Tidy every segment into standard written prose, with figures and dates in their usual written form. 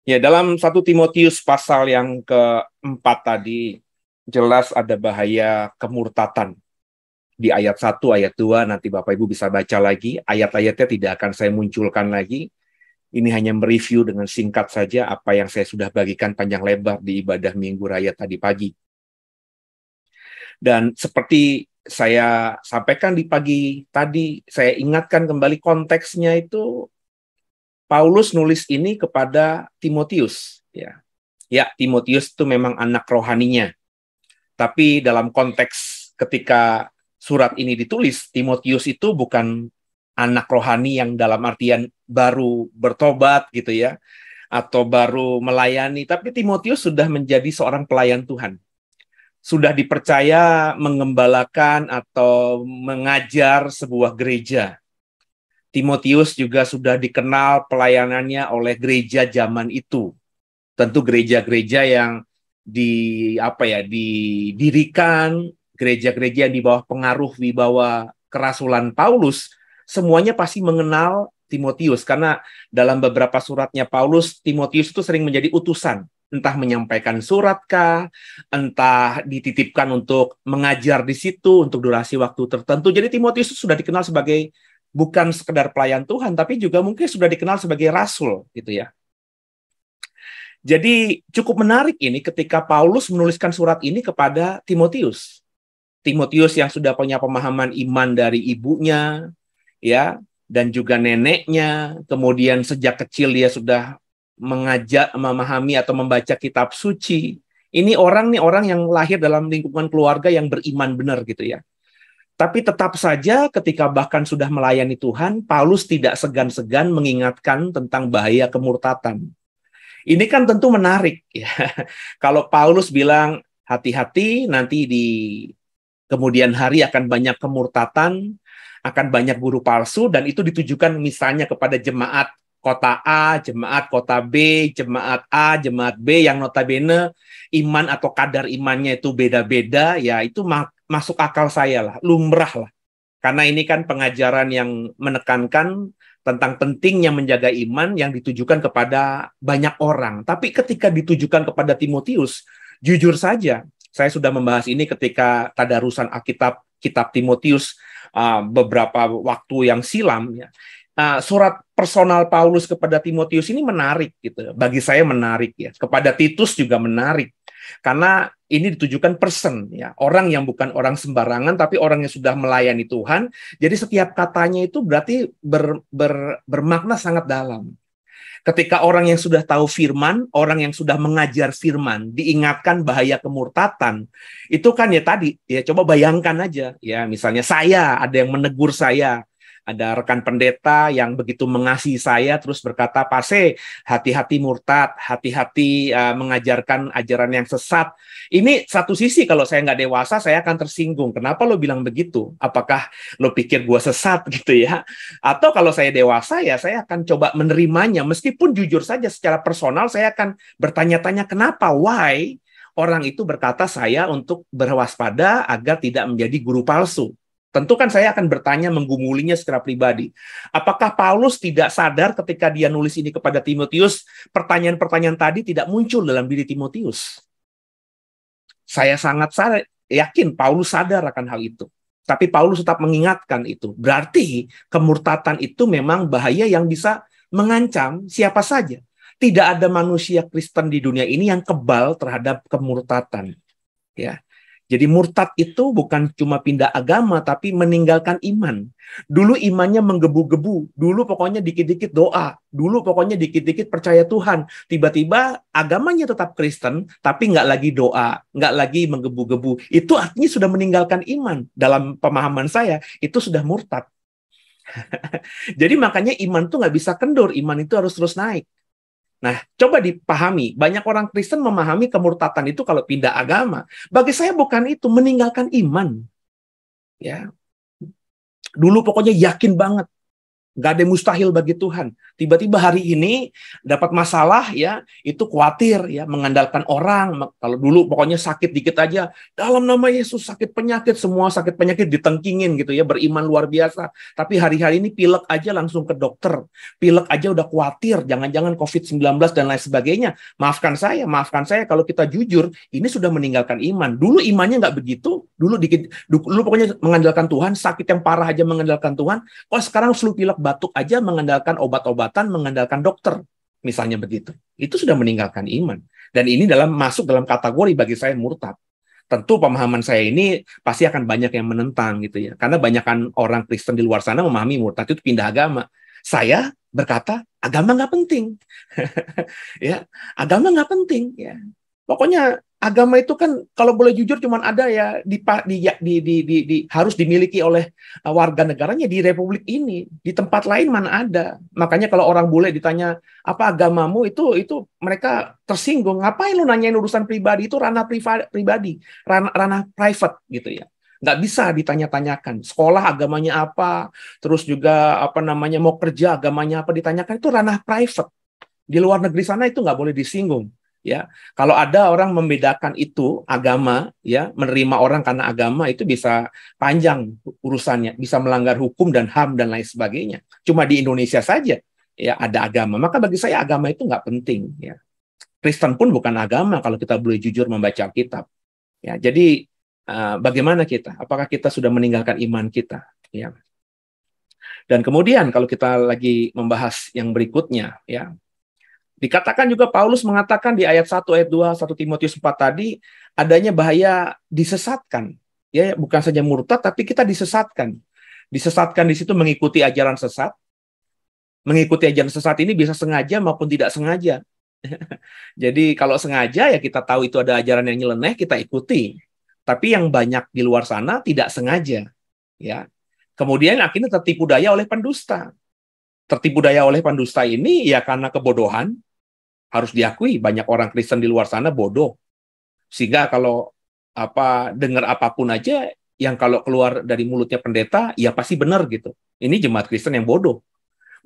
Ya, dalam 1 Timotius pasal yang keempat tadi, jelas ada bahaya kemurtatan. Di ayat 1, ayat 2, nanti Bapak Ibu bisa baca lagi. Ayat-ayatnya tidak akan saya munculkan lagi. Ini hanya mereview dengan singkat saja apa yang saya sudah bagikan panjang lebar di ibadah Minggu Raya tadi pagi. Dan seperti saya sampaikan di pagi tadi, saya ingatkan kembali konteksnya itu, Paulus nulis ini kepada Timotius. Ya, Timotius itu memang anak rohaninya. Tapi dalam konteks ketika surat ini ditulis, Timotius itu bukan anak rohani yang dalam artian baru bertobat gitu ya, atau baru melayani. Tapi Timotius sudah menjadi seorang pelayan Tuhan. Sudah dipercaya mengembalakan atau mengajar sebuah gereja. Timotius juga sudah dikenal pelayanannya oleh gereja zaman itu. Tentu gereja-gereja yang didirikan, gereja-gereja yang di bawah pengaruh wibawa kerasulan Paulus, semuanya pasti mengenal Timotius, karena dalam beberapa suratnya Paulus, Timotius itu sering menjadi utusan, entah menyampaikan surat kah, entah dititipkan untuk mengajar di situ untuk durasi waktu tertentu. Jadi Timotius itu sudah dikenal sebagai bukan sekedar pelayan Tuhan, tapi juga mungkin sudah dikenal sebagai rasul, gitu ya. Jadi cukup menarik ini ketika Paulus menuliskan surat ini kepada Timotius. Timotius yang sudah punya pemahaman iman dari ibunya, ya, dan juga neneknya. Kemudian sejak kecil dia sudah mengajak, memahami atau membaca kitab suci. Ini orang yang lahir dalam lingkungan keluarga yang beriman benar gitu ya. Tapi tetap saja ketika bahkan sudah melayani Tuhan, Paulus tidak segan-segan mengingatkan tentang bahaya kemurtatan. Ini kan tentu menarik ya. Kalau Paulus bilang hati-hati nanti di kemudian hari akan banyak kemurtatan, akan banyak guru palsu, dan itu ditujukan misalnya kepada jemaat kota A, jemaat kota B, jemaat A, jemaat B yang notabene iman atau kadar imannya itu beda-beda, ya itu masuk akal saya lah, lumrah lah. Karena ini kan pengajaran yang menekankan tentang pentingnya menjaga iman yang ditujukan kepada banyak orang. Tapi ketika ditujukan kepada Timotius, jujur saja, saya sudah membahas ini ketika tadarusan Alkitab, kitab Timotius beberapa waktu yang silam. Ya. Surat personal Paulus kepada Timotius ini menarik, gitu. Bagi saya menarik ya. Kepada Titus juga menarik. Karena ini ditujukan person, ya, orang yang bukan orang sembarangan, tapi orang yang sudah melayani Tuhan. Jadi setiap katanya itu berarti bermakna sangat dalam. Ketika orang yang sudah tahu firman, orang yang sudah mengajar firman, diingatkan bahaya kemurtatan, itu kan ya tadi, ya coba bayangkan aja, ya misalnya saya, ada yang menegur saya, ada rekan pendeta yang begitu mengasihi saya, terus berkata, Pase, hati-hati murtad, hati-hati mengajarkan ajaran yang sesat. Ini satu sisi kalau saya nggak dewasa, saya akan tersinggung. Kenapa lo bilang begitu? Apakah lo pikir gue sesat gitu ya? Atau kalau saya dewasa, ya saya akan coba menerimanya. Meskipun jujur saja secara personal, saya akan bertanya-tanya kenapa, why orang itu berkata saya untuk berwaspada agar tidak menjadi guru palsu. Tentu kan saya akan bertanya, menggumulinya secara pribadi. Apakah Paulus tidak sadar ketika dia nulis ini kepada Timotius, pertanyaan-pertanyaan tadi tidak muncul dalam diri Timotius? Saya sangat yakin Paulus sadar akan hal itu. Tapi Paulus tetap mengingatkan itu. Berarti kemurtatan itu memang bahaya yang bisa mengancam siapa saja. Tidak ada manusia Kristen di dunia ini yang kebal terhadap kemurtatan. Ya. Jadi murtad itu bukan cuma pindah agama, tapi meninggalkan iman. Dulu imannya menggebu-gebu, dulu pokoknya dikit-dikit doa, dulu pokoknya dikit-dikit percaya Tuhan. Tiba-tiba agamanya tetap Kristen, tapi nggak lagi doa, nggak lagi menggebu-gebu. Itu artinya sudah meninggalkan iman. Dalam pemahaman saya, itu sudah murtad. Jadi makanya iman itu nggak bisa kendur, iman itu harus terus naik. Nah, coba dipahami. Banyak orang Kristen memahami kemurtatan itu kalau pindah agama. Bagi saya bukan itu, meninggalkan iman. Ya, dulu pokoknya yakin banget. Nggak ada yang mustahil bagi Tuhan. Tiba-tiba hari ini dapat masalah, ya itu khawatir, ya mengandalkan orang. Kalau dulu pokoknya sakit dikit aja, dalam nama Yesus sakit penyakit, semua sakit penyakit ditengkingin gitu ya, beriman luar biasa. Tapi hari-hari ini pilek aja langsung ke dokter, pilek aja udah khawatir, jangan-jangan COVID-19 dan lain sebagainya. Maafkan saya kalau kita jujur, ini sudah meninggalkan iman. Dulu imannya nggak begitu, dulu pokoknya mengandalkan Tuhan, sakit yang parah aja mengandalkan Tuhan. Oh sekarang flu pilek batuk aja mengandalkan obat-obatan, mengandalkan dokter, misalnya begitu. Itu sudah meninggalkan iman. Dan ini masuk dalam kategori bagi saya murtad. Tentu pemahaman saya ini pasti akan banyak yang menentang gitu ya. Karena banyakkan orang Kristen di luar sana memahami murtad itu pindah agama. Saya berkata agama nggak penting. Ya, agama nggak penting ya. Pokoknya agama itu kan kalau boleh jujur cuman ada ya harus dimiliki oleh warga negaranya di republik ini. Di tempat lain mana ada. Makanya kalau orang bule ditanya apa agamamu, itu mereka tersinggung. Ngapain lu nanyain urusan pribadi? Itu ranah pribadi, ranah private gitu ya. Nggak bisa ditanya-tanyakan. Sekolah agamanya apa, terus juga apa namanya mau kerja agamanya apa ditanyakan, itu ranah private. Di luar negeri sana itu nggak boleh disinggung. Ya, kalau ada orang membedakan itu agama, ya menerima orang karena agama itu bisa panjang urusannya, bisa melanggar hukum dan HAM dan lain sebagainya. Cuma di Indonesia saja ya ada agama. Maka bagi saya agama itu nggak penting. Ya, Kristen pun bukan agama kalau kita boleh jujur membaca Alkitab. Ya, jadi bagaimana kita? Apakah kita sudah meninggalkan iman kita? Ya. Dan kemudian kalau kita lagi membahas yang berikutnya, ya. Dikatakan juga Paulus mengatakan di ayat 1 ayat 2 1 Timotius 4 tadi adanya bahaya disesatkan. Ya, bukan saja murtad tapi kita disesatkan. Disesatkan di situ mengikuti ajaran sesat. Mengikuti ajaran sesat ini bisa sengaja maupun tidak sengaja. Jadi kalau sengaja ya kita tahu itu ada ajaran yang nyeleneh kita ikuti. Tapi yang banyak di luar sana tidak sengaja, ya. Kemudian akhirnya tertipu daya oleh pendusta. Tertipu daya oleh pendusta ini ya karena kebodohan. Harus diakui banyak orang Kristen di luar sana bodoh. Sehingga kalau dengar apapun aja yang kalau keluar dari mulutnya pendeta ya pasti benar gitu. Ini jemaat Kristen yang bodoh.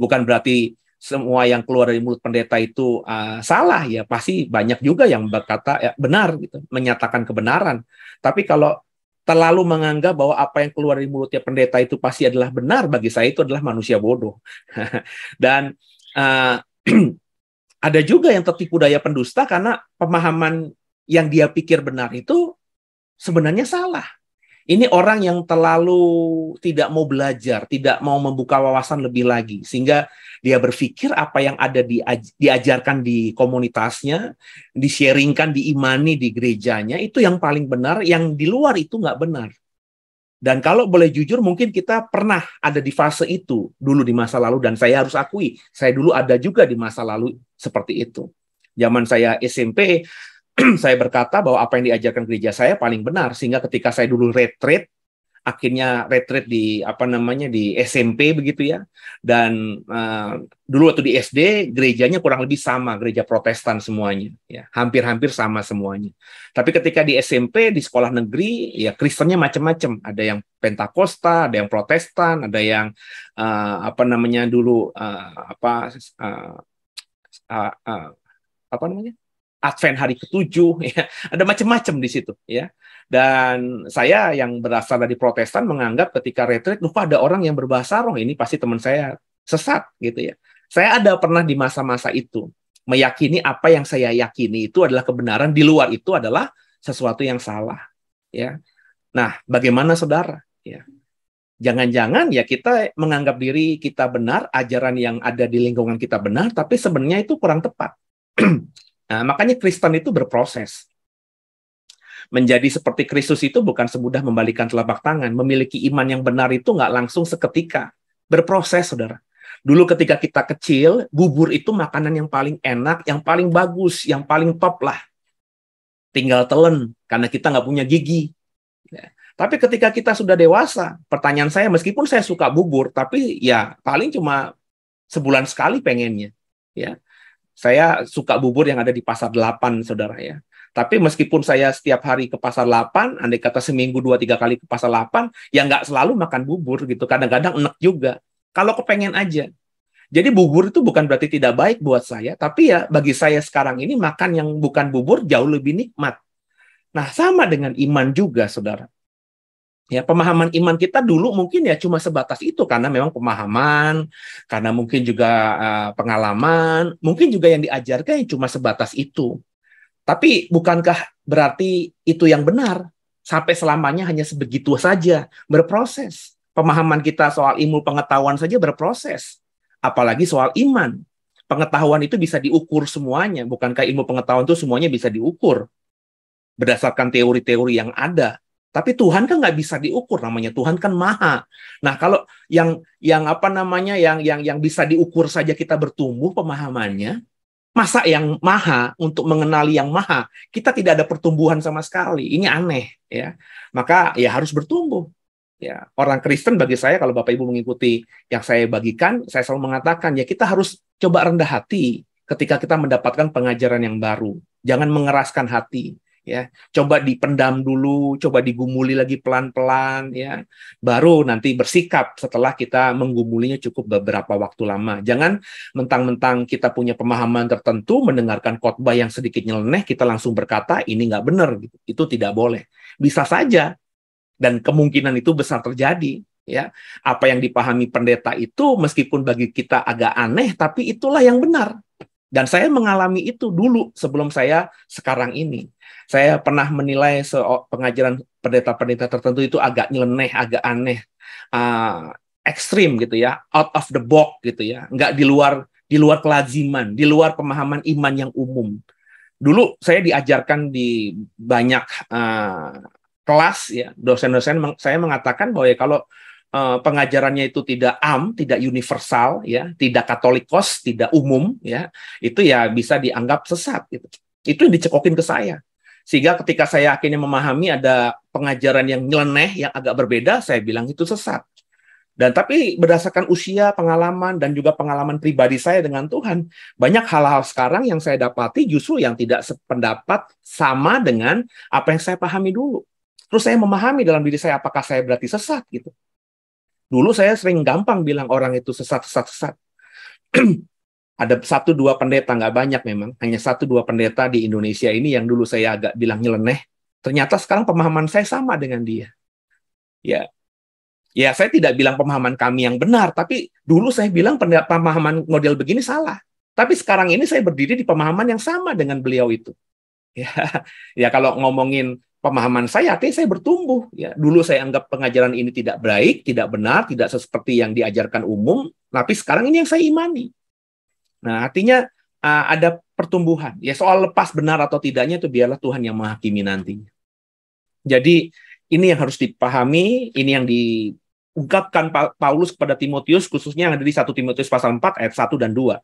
Bukan berarti semua yang keluar dari mulut pendeta itu salah ya, pasti banyak juga yang berkata ya, benar gitu, menyatakan kebenaran. Tapi kalau terlalu menganggap bahwa apa yang keluar dari mulutnya pendeta itu pasti adalah benar, bagi saya itu adalah manusia bodoh. Dan ada juga yang tertipu daya pendusta karena pemahaman yang dia pikir benar itu sebenarnya salah. Ini orang yang terlalu tidak mau belajar, tidak mau membuka wawasan lebih lagi, sehingga dia berpikir apa yang ada diajarkan di komunitasnya, di-sharingkan, diimani di gerejanya, itu yang paling benar, yang di luar itu nggak benar. Dan kalau boleh jujur, mungkin kita pernah ada di fase itu dulu di masa lalu, dan saya harus akui, saya dulu ada juga di masa lalu seperti itu. Zaman saya SMP, saya berkata bahwa apa yang diajarkan gereja saya paling benar, sehingga ketika saya dulu retreat, akhirnya retreat di di SMP begitu ya, dan dulu waktu di SD gerejanya kurang lebih sama, gereja Protestan semuanya, ya hampir-hampir sama semuanya. Tapi ketika di SMP di sekolah negeri ya Kristennya macam-macam, ada yang Pentakosta, ada yang Protestan, ada yang Advent hari ke-7 ya, ada macam-macam di situ ya. Dan saya yang berasal dari Protestan menganggap ketika retreat, lupa ada orang yang berbahasa roh, ini pasti teman saya sesat gitu ya. Saya ada pernah di masa-masa itu meyakini apa yang saya yakini itu adalah kebenaran, di luar itu adalah sesuatu yang salah ya. Nah, bagaimana saudara ya? Jangan-jangan ya kita menganggap diri kita benar, ajaran yang ada di lingkungan kita benar, tapi sebenarnya itu kurang tepat. Nah, makanya Kristen itu berproses. Menjadi seperti Kristus itu bukan semudah membalikan telapak tangan. Memiliki iman yang benar itu nggak langsung seketika. Berproses, saudara. Dulu ketika kita kecil, bubur itu makanan yang paling enak, yang paling bagus, yang paling top lah. Tinggal telan, karena kita nggak punya gigi. Ya. Tapi ketika kita sudah dewasa, pertanyaan saya, meskipun saya suka bubur, tapi ya paling cuma sebulan sekali pengennya. Ya. Saya suka bubur yang ada di Pasar 8, saudara ya. Tapi meskipun saya setiap hari ke Pasar 8, andai kata seminggu 2-3 kali ke Pasar 8, ya nggak selalu makan bubur gitu. Kadang-kadang enak juga. Kalau kepengen aja. Jadi bubur itu bukan berarti tidak baik buat saya, tapi ya bagi saya sekarang ini makan yang bukan bubur jauh lebih nikmat. Nah, sama dengan iman juga, saudara. Ya, pemahaman iman kita dulu mungkin ya cuma sebatas itu karena memang pemahaman, karena mungkin juga pengalaman, mungkin juga yang diajarkan yang cuma sebatas itu. Tapi bukankah berarti itu yang benar? Sampai selamanya hanya sebegitu saja, berproses. Pemahaman kita soal ilmu pengetahuan saja berproses. Apalagi soal iman. Pengetahuan itu bisa diukur semuanya. Bukankah ilmu pengetahuan itu semuanya bisa diukur berdasarkan teori-teori yang ada? Tapi Tuhan kan nggak bisa diukur, namanya Tuhan kan maha. Nah, kalau yang apa namanya yang bisa diukur saja kita bertumbuh pemahamannya, masa yang maha untuk mengenali yang maha kita tidak ada pertumbuhan sama sekali. Ini aneh ya. Maka ya harus bertumbuh. Ya, orang Kristen bagi saya kalau Bapak Ibu mengikuti yang saya bagikan, saya selalu mengatakan ya kita harus coba rendah hati ketika kita mendapatkan pengajaran yang baru. Jangan mengeraskan hati. Ya, coba dipendam dulu, coba digumuli lagi pelan-pelan, ya, baru nanti bersikap setelah kita menggumulinya cukup beberapa waktu lama. Jangan mentang-mentang kita punya pemahaman tertentu, mendengarkan khotbah yang sedikit nyeleneh, kita langsung berkata ini nggak benar, gitu. Itu tidak boleh. Bisa saja, dan kemungkinan itu besar terjadi. Ya, apa yang dipahami pendeta itu meskipun bagi kita agak aneh, tapi itulah yang benar. Dan saya mengalami itu dulu sebelum saya sekarang ini. Saya pernah menilai pengajaran pendeta-pendeta tertentu itu agak nyeleneh, agak aneh, ekstrim gitu ya, out of the box gitu ya, nggak di luar kelaziman, di luar pemahaman iman yang umum. Dulu saya diajarkan di banyak kelas ya, dosen-dosen saya mengatakan bahwa ya kalau pengajarannya itu tidak tidak universal ya, tidak katolikos, tidak umum ya, itu ya bisa dianggap sesat gitu. Itu yang dicekokin ke saya. Sehingga ketika saya akhirnya memahami ada pengajaran yang nyeleneh yang agak berbeda, saya bilang itu sesat. Dan tapi berdasarkan usia, pengalaman dan juga pengalaman pribadi saya dengan Tuhan, banyak hal-hal sekarang yang saya dapati justru yang tidak sependapat sama dengan apa yang saya pahami dulu. Terus saya memahami dalam diri saya apakah saya berarti sesat gitu. Dulu saya sering gampang bilang orang itu sesat. Ada 1-2 pendeta, nggak banyak memang, hanya 1-2 pendeta di Indonesia ini yang dulu saya agak bilang nyeleneh. Ternyata sekarang pemahaman saya sama dengan dia. Ya, saya tidak bilang pemahaman kami yang benar, tapi dulu saya bilang pemahaman model begini salah. Tapi sekarang ini saya berdiri di pemahaman yang sama dengan beliau itu. Ya kalau ngomongin pemahaman saya, artinya saya bertumbuh. Ya, dulu saya anggap pengajaran ini tidak baik, tidak benar, tidak seperti yang diajarkan umum, tapi sekarang ini yang saya imani. Nah, artinya ada pertumbuhan. Ya, soal lepas benar atau tidaknya itu biarlah Tuhan yang menghakimi nantinya. Jadi, ini yang harus dipahami, ini yang diungkapkan Paulus kepada Timotius, khususnya yang ada di 1 Timotius pasal 4 ayat 1 dan 2.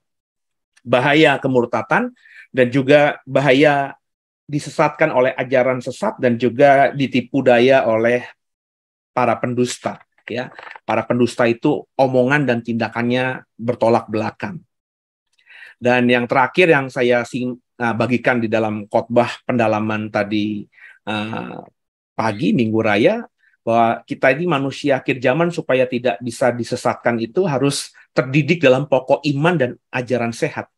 Bahaya kemurtatan dan juga bahaya disesatkan oleh ajaran sesat dan juga ditipu daya oleh para pendusta. Ya, para pendusta itu omongan dan tindakannya bertolak belakang. Dan yang terakhir yang saya bagikan di dalam khotbah pendalaman tadi pagi Minggu Raya, bahwa kita ini manusia akhir zaman supaya tidak bisa disesatkan itu harus terdidik dalam pokok iman dan ajaran sehat.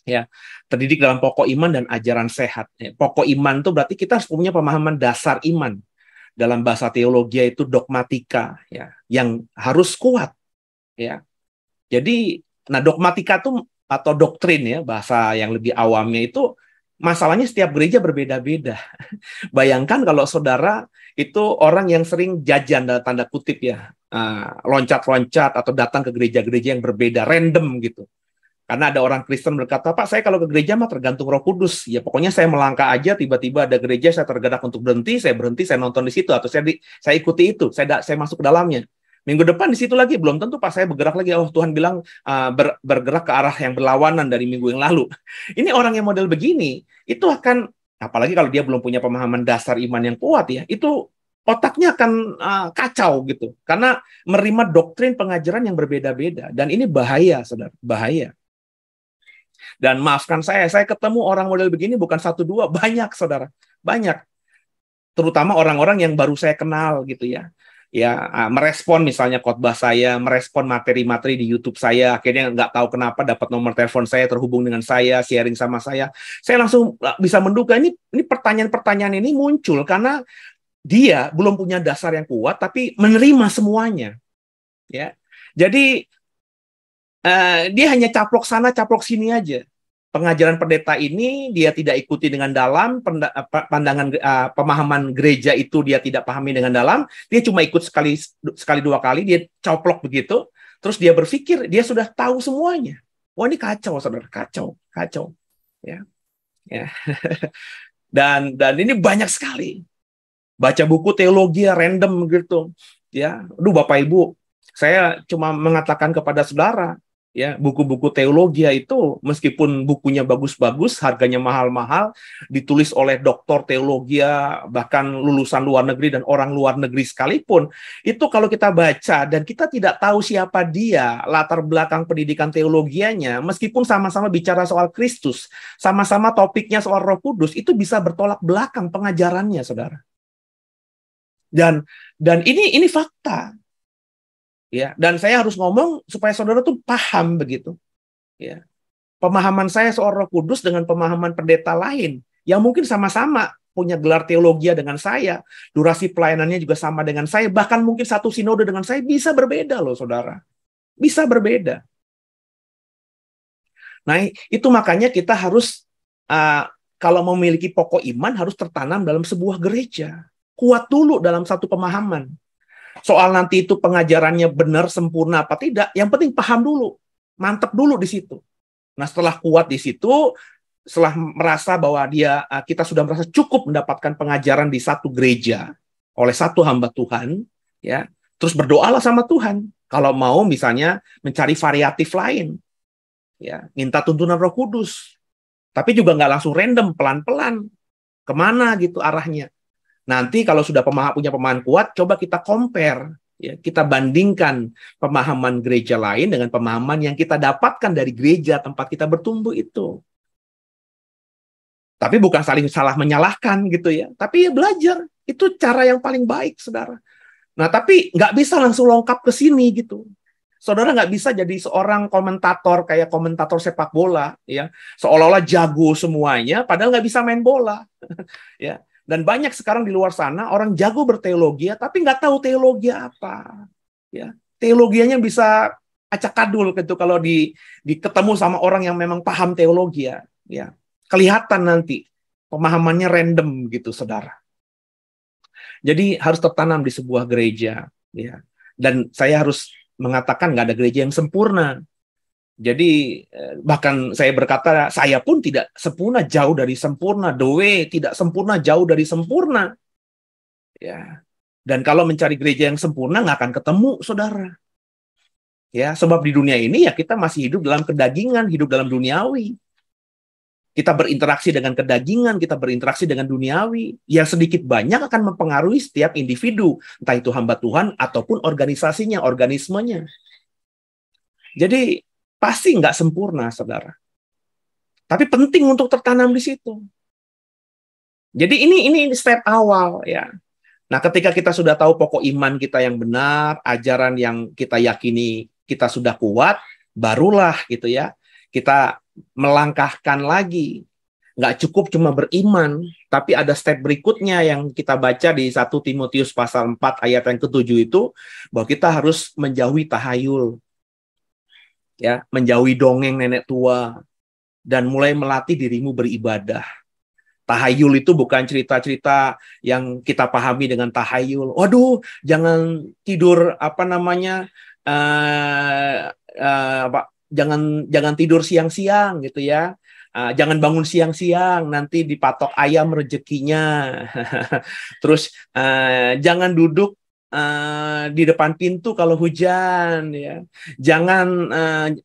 Ya, terdidik dalam pokok iman dan ajaran sehat. Pokok iman itu berarti kita harus punya pemahaman dasar iman. Dalam bahasa teologi itu dogmatika, ya, yang harus kuat. Ya, jadi, nah dogmatika itu atau doktrin ya bahasa yang lebih awamnya itu masalahnya setiap gereja berbeda-beda. Bayangkan kalau saudara itu orang yang sering jajan dalam tanda kutip ya, loncat-loncat atau datang ke gereja-gereja yang berbeda, random gitu. Karena ada orang Kristen berkata, Pak, saya kalau ke gereja mah tergantung Roh Kudus. Ya pokoknya saya melangkah aja, tiba-tiba ada gereja, saya tergerak untuk berhenti, saya nonton di situ, atau saya ikuti itu, saya masuk ke dalamnya. Minggu depan di situ lagi, belum tentu pas saya bergerak lagi, oh Tuhan bilang bergerak ke arah yang berlawanan dari minggu yang lalu. Ini orang yang model begini, itu akan, apalagi kalau dia belum punya pemahaman dasar iman yang kuat ya, itu otaknya akan kacau gitu. Karena menerima doktrin pengajaran yang berbeda-beda. Dan ini bahaya, saudara, bahaya. Dan maafkan saya ketemu orang model begini bukan satu dua, banyak saudara, banyak. Terutama orang-orang yang baru saya kenal gitu ya. Ya, merespon misalnya khotbah saya, merespon materi-materi di YouTube saya, akhirnya nggak tahu kenapa dapat nomor telepon saya, terhubung dengan saya, sharing sama saya langsung bisa menduga ini pertanyaan-pertanyaan ini muncul karena dia belum punya dasar yang kuat, tapi menerima semuanya, ya. Jadi dia hanya caplok sana, caplok sini aja. Pengajaran pendeta ini dia tidak ikuti dengan dalam, pandangan pemahaman gereja itu dia tidak pahami dengan dalam, dia cuma ikut sekali dua kali, dia coplok begitu, terus dia berpikir dia sudah tahu semuanya. Wah, ini kacau, saudara, kacau, ya, ya. Dan ini banyak sekali. Baca buku teologi random gitu, ya. Aduh, Bapak Ibu, saya cuma mengatakan kepada saudara, ya, buku-buku teologi itu meskipun bukunya bagus-bagus, harganya mahal-mahal, ditulis oleh doktor teologi, bahkan lulusan luar negeri dan orang luar negeri sekalipun, itu kalau kita baca dan kita tidak tahu siapa dia, latar belakang pendidikan teologianya, meskipun sama-sama bicara soal Kristus, sama-sama topiknya soal Roh Kudus, itu bisa bertolak belakang pengajarannya, saudara. Dan ini fakta. Ya, dan saya harus ngomong supaya saudara tuh paham begitu. Ya. Pemahaman saya soal Roh Kudus dengan pemahaman pendeta lain yang mungkin sama-sama punya gelar teologi dengan saya, durasi pelayanannya juga sama dengan saya, bahkan mungkin satu sinode dengan saya, bisa berbeda loh, saudara. Bisa berbeda. Nah, itu makanya kita harus kalau memiliki pokok iman harus tertanam dalam sebuah gereja. Kuat dulu dalam satu pemahaman. Soal nanti itu pengajarannya benar, sempurna apa tidak, yang penting paham dulu, mantep dulu di situ. Nah, setelah kuat di situ, setelah merasa bahwa kita sudah merasa cukup mendapatkan pengajaran di satu gereja oleh satu hamba Tuhan, ya, terus berdoalah sama Tuhan. Kalau mau misalnya mencari variatif lain, ya, minta tuntunan Roh Kudus, tapi juga nggak langsung random, pelan-pelan, kemana gitu arahnya. Nanti kalau sudah punya pemahaman kuat, coba kita compare, ya, kita bandingkan pemahaman gereja lain dengan pemahaman yang kita dapatkan dari gereja tempat kita bertumbuh itu. Tapi bukan saling salah menyalahkan gitu ya, tapi ya belajar. Itu cara yang paling baik, saudara. Nah, tapi nggak bisa langsung lengkap ke sini gitu. Saudara nggak bisa jadi seorang komentator kayak komentator sepak bola, ya, seolah-olah jago semuanya, padahal nggak bisa main bola, ya. Dan banyak sekarang di luar sana orang jago berteologi, tapi nggak tahu teologi apa. Ya, teologianya bisa acak-adul gitu kalau ketemu sama orang yang memang paham teologi, ya. Ya, kelihatan nanti pemahamannya random gitu, saudara. Jadi harus tertanam di sebuah gereja, ya. Dan saya harus mengatakan nggak ada gereja yang sempurna. Jadi bahkan saya berkata, saya pun tidak sempurna, jauh dari sempurna. The Way tidak sempurna, jauh dari sempurna. Ya. Dan kalau mencari gereja yang sempurna, nggak akan ketemu, saudara. Ya, sebab di dunia ini ya kita masih hidup dalam kedagingan, hidup dalam duniawi. Kita berinteraksi dengan kedagingan, kita berinteraksi dengan duniawi. Yang sedikit banyak akan mempengaruhi setiap individu, entah itu hamba Tuhan ataupun organisasinya, organismenya. Jadi pasti nggak sempurna, saudara. Tapi penting untuk tertanam di situ. Jadi ini step awal, ya. Nah, ketika kita sudah tahu pokok iman kita yang benar, ajaran yang kita yakini kita sudah kuat, barulah gitu ya, kita melangkahkan lagi. Nggak cukup cuma beriman, tapi ada step berikutnya yang kita baca di 1 Timotius pasal 4 ayat yang ke-7 itu, bahwa kita harus menjauhi tahayul. Ya, menjauhi dongeng nenek tua dan mulai melatih dirimu beribadah. Tahayul itu bukan cerita-cerita yang kita pahami dengan tahayul. Waduh, jangan tidur jangan tidur siang-siang gitu ya. Jangan bangun siang-siang, nanti dipatok ayam rezekinya. Terus jangan duduk di depan pintu kalau hujan, ya. Jangan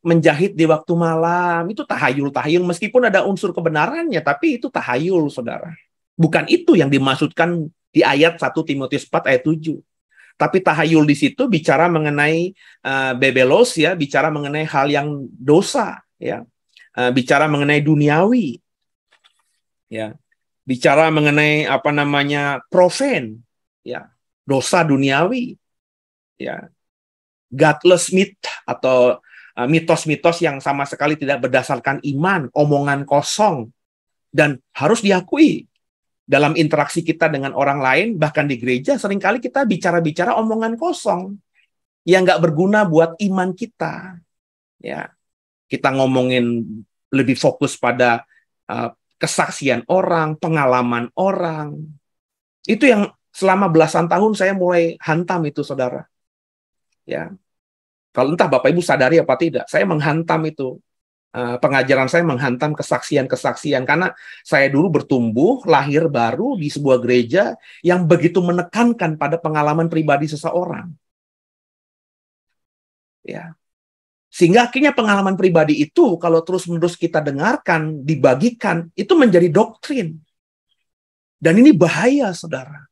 menjahit di waktu malam. Itu tahayul-tahayul, meskipun ada unsur kebenarannya, tapi itu tahayul, saudara. Bukan itu yang dimaksudkan di ayat 1 Timotius 4 ayat 7. Tapi tahayul di situ bicara mengenai bebelos, ya, bicara mengenai hal yang dosa, ya. bicara mengenai duniawi, ya, bicara mengenai profane, ya, dosa duniawi, ya, godless myth atau mitos-mitos yang sama sekali tidak berdasarkan iman, omongan kosong, dan harus diakui dalam interaksi kita dengan orang lain, bahkan di gereja seringkali kita bicara-bicara omongan kosong yang nggak berguna buat iman kita. Ya, kita ngomongin lebih fokus pada kesaksian orang, pengalaman orang. Itu yang selama belasan tahun saya mulai hantam itu, saudara. Ya, kalau entah Bapak Ibu sadari apa tidak, saya menghantam itu. Pengajaran saya menghantam kesaksian-kesaksian karena saya dulu bertumbuh, lahir baru di sebuah gereja yang begitu menekankan pada pengalaman pribadi seseorang. Ya. Sehingga akhirnya pengalaman pribadi itu kalau terus-menerus kita dengarkan, dibagikan, itu menjadi doktrin. Dan ini bahaya, saudara.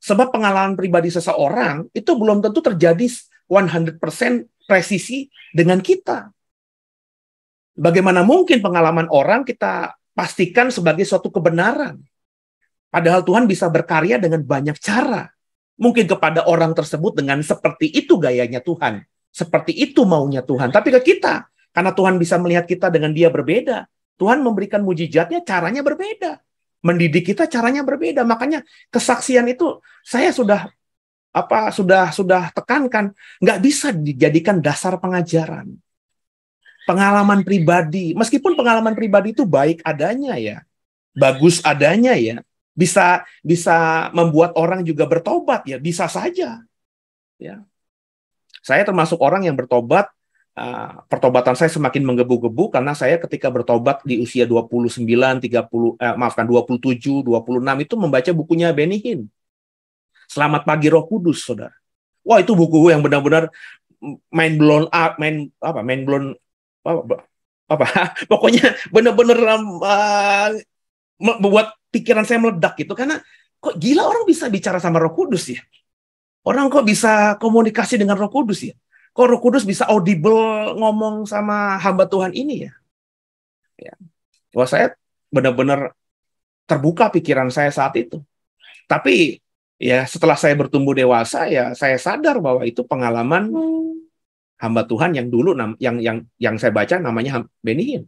Sebab pengalaman pribadi seseorang itu belum tentu terjadi 100% presisi dengan kita. Bagaimana mungkin pengalaman orang kita pastikan sebagai suatu kebenaran? Padahal Tuhan bisa berkarya dengan banyak cara. Mungkin kepada orang tersebut dengan seperti itu gayanya Tuhan. Seperti itu maunya Tuhan. Tapi ke kita, karena Tuhan bisa melihat kita dengan dia berbeda. Tuhan memberikan mujizatnya caranya berbeda. Mendidik kita caranya berbeda. Makanya kesaksian itu saya sudah tekankan. Nggak bisa dijadikan dasar pengajaran. Pengalaman pribadi, meskipun pengalaman pribadi itu baik adanya ya, bagus adanya ya, bisa membuat orang juga bertobat ya, bisa saja. Ya, saya termasuk orang yang bertobat. Pertobatan saya semakin menggebu-gebu karena saya ketika bertobat di usia 27, 26 itu membaca bukunya Benny Hinn. Selamat Pagi Roh Kudus, saudara. Wah, itu buku yang benar-benar mind blown. Pokoknya benar-benar membuat pikiran saya meledak gitu, karena kok gila orang bisa bicara sama Roh Kudus ya, orang kok bisa komunikasi dengan Roh Kudus ya, kok Roh Kudus bisa audible ngomong sama hamba Tuhan ini ya. Wah, saya benar-benar terbuka pikiran saya saat itu. Tapi ya setelah saya bertumbuh dewasa ya saya sadar bahwa itu pengalaman hamba Tuhan yang dulu yang saya baca namanya Benny Hinn.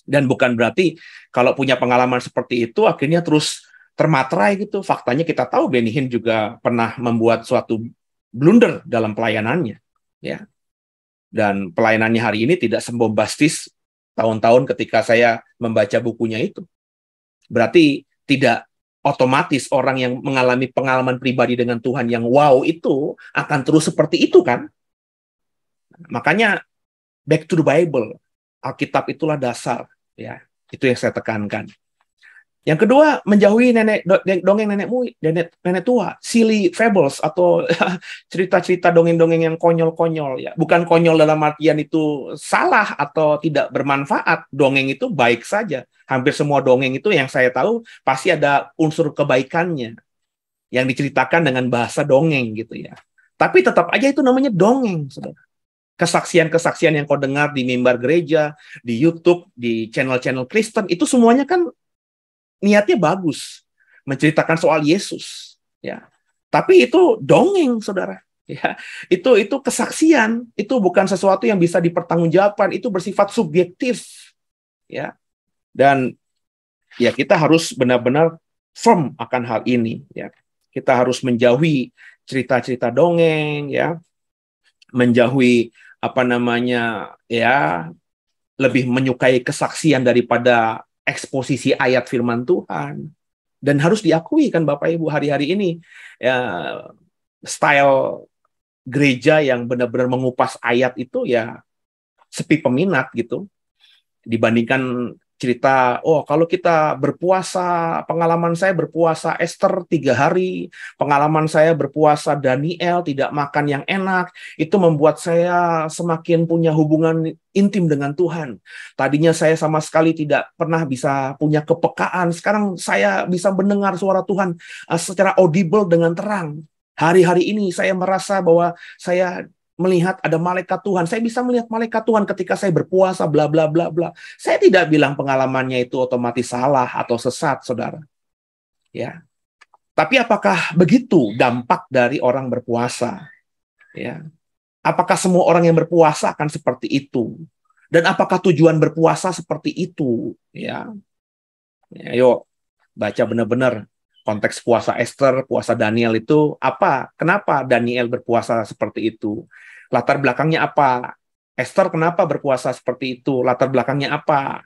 Dan bukan berarti kalau punya pengalaman seperti itu akhirnya terus termaterai gitu. Faktanya kita tahu Benny Hinn juga pernah membuat suatu blunder dalam pelayanannya, ya. Dan pelayanannya hari ini tidak sebombastis tahun-tahun ketika saya membaca bukunya itu. Berarti tidak otomatis orang yang mengalami pengalaman pribadi dengan Tuhan yang wow itu akan terus seperti itu kan? Makanya back to the Bible, Alkitab itulah dasar, ya. Itu yang saya tekankan. Yang kedua, menjauhi dongeng nenek tua, silly fables atau cerita-cerita dongeng-dongeng yang konyol-konyol ya. Bukan konyol dalam artian itu salah atau tidak bermanfaat. Dongeng itu baik saja. Hampir semua dongeng itu yang saya tahu pasti ada unsur kebaikannya yang diceritakan dengan bahasa dongeng gitu ya. Tapi tetap aja itu namanya dongeng, saudara. Kesaksian-kesaksian yang kau dengar di mimbar gereja, di YouTube, di channel-channel Kristen, itu semuanya kan niatnya bagus, menceritakan soal Yesus, ya. Tapi itu dongeng, saudara. Ya, itu kesaksian, itu bukan sesuatu yang bisa dipertanggungjawabkan, itu bersifat subjektif, ya. Dan ya kita harus benar-benar firm akan hal ini, ya. Kita harus menjauhi cerita-cerita dongeng, ya. Menjauhi lebih menyukai kesaksian daripada eksposisi ayat firman Tuhan. Dan harus diakui kan Bapak Ibu, hari-hari ini ya, style gereja yang benar-benar mengupas ayat itu ya sepi peminat gitu. Dibandingkan cerita, oh kalau kita berpuasa, pengalaman saya berpuasa Esther 3 hari, pengalaman saya berpuasa Daniel tidak makan yang enak, itu membuat saya semakin punya hubungan intim dengan Tuhan. Tadinya saya sama sekali tidak pernah bisa punya kepekaan, sekarang saya bisa mendengar suara Tuhan secara audible dengan terang. Hari-hari ini saya merasa bahwa saya melihat ada malaikat Tuhan. Saya bisa melihat malaikat Tuhan ketika saya berpuasa, bla bla bla bla. Saya tidak bilang pengalamannya itu otomatis salah atau sesat, saudara. Ya. Tapi apakah begitu dampak dari orang berpuasa? Ya. Apakah semua orang yang berpuasa akan seperti itu? Dan apakah tujuan berpuasa seperti itu? Ya. Ayo baca benar-benar konteks puasa Esther, puasa Daniel itu apa? Kenapa Daniel berpuasa seperti itu? Latar belakangnya apa? Esther kenapa berpuasa seperti itu? Latar belakangnya apa?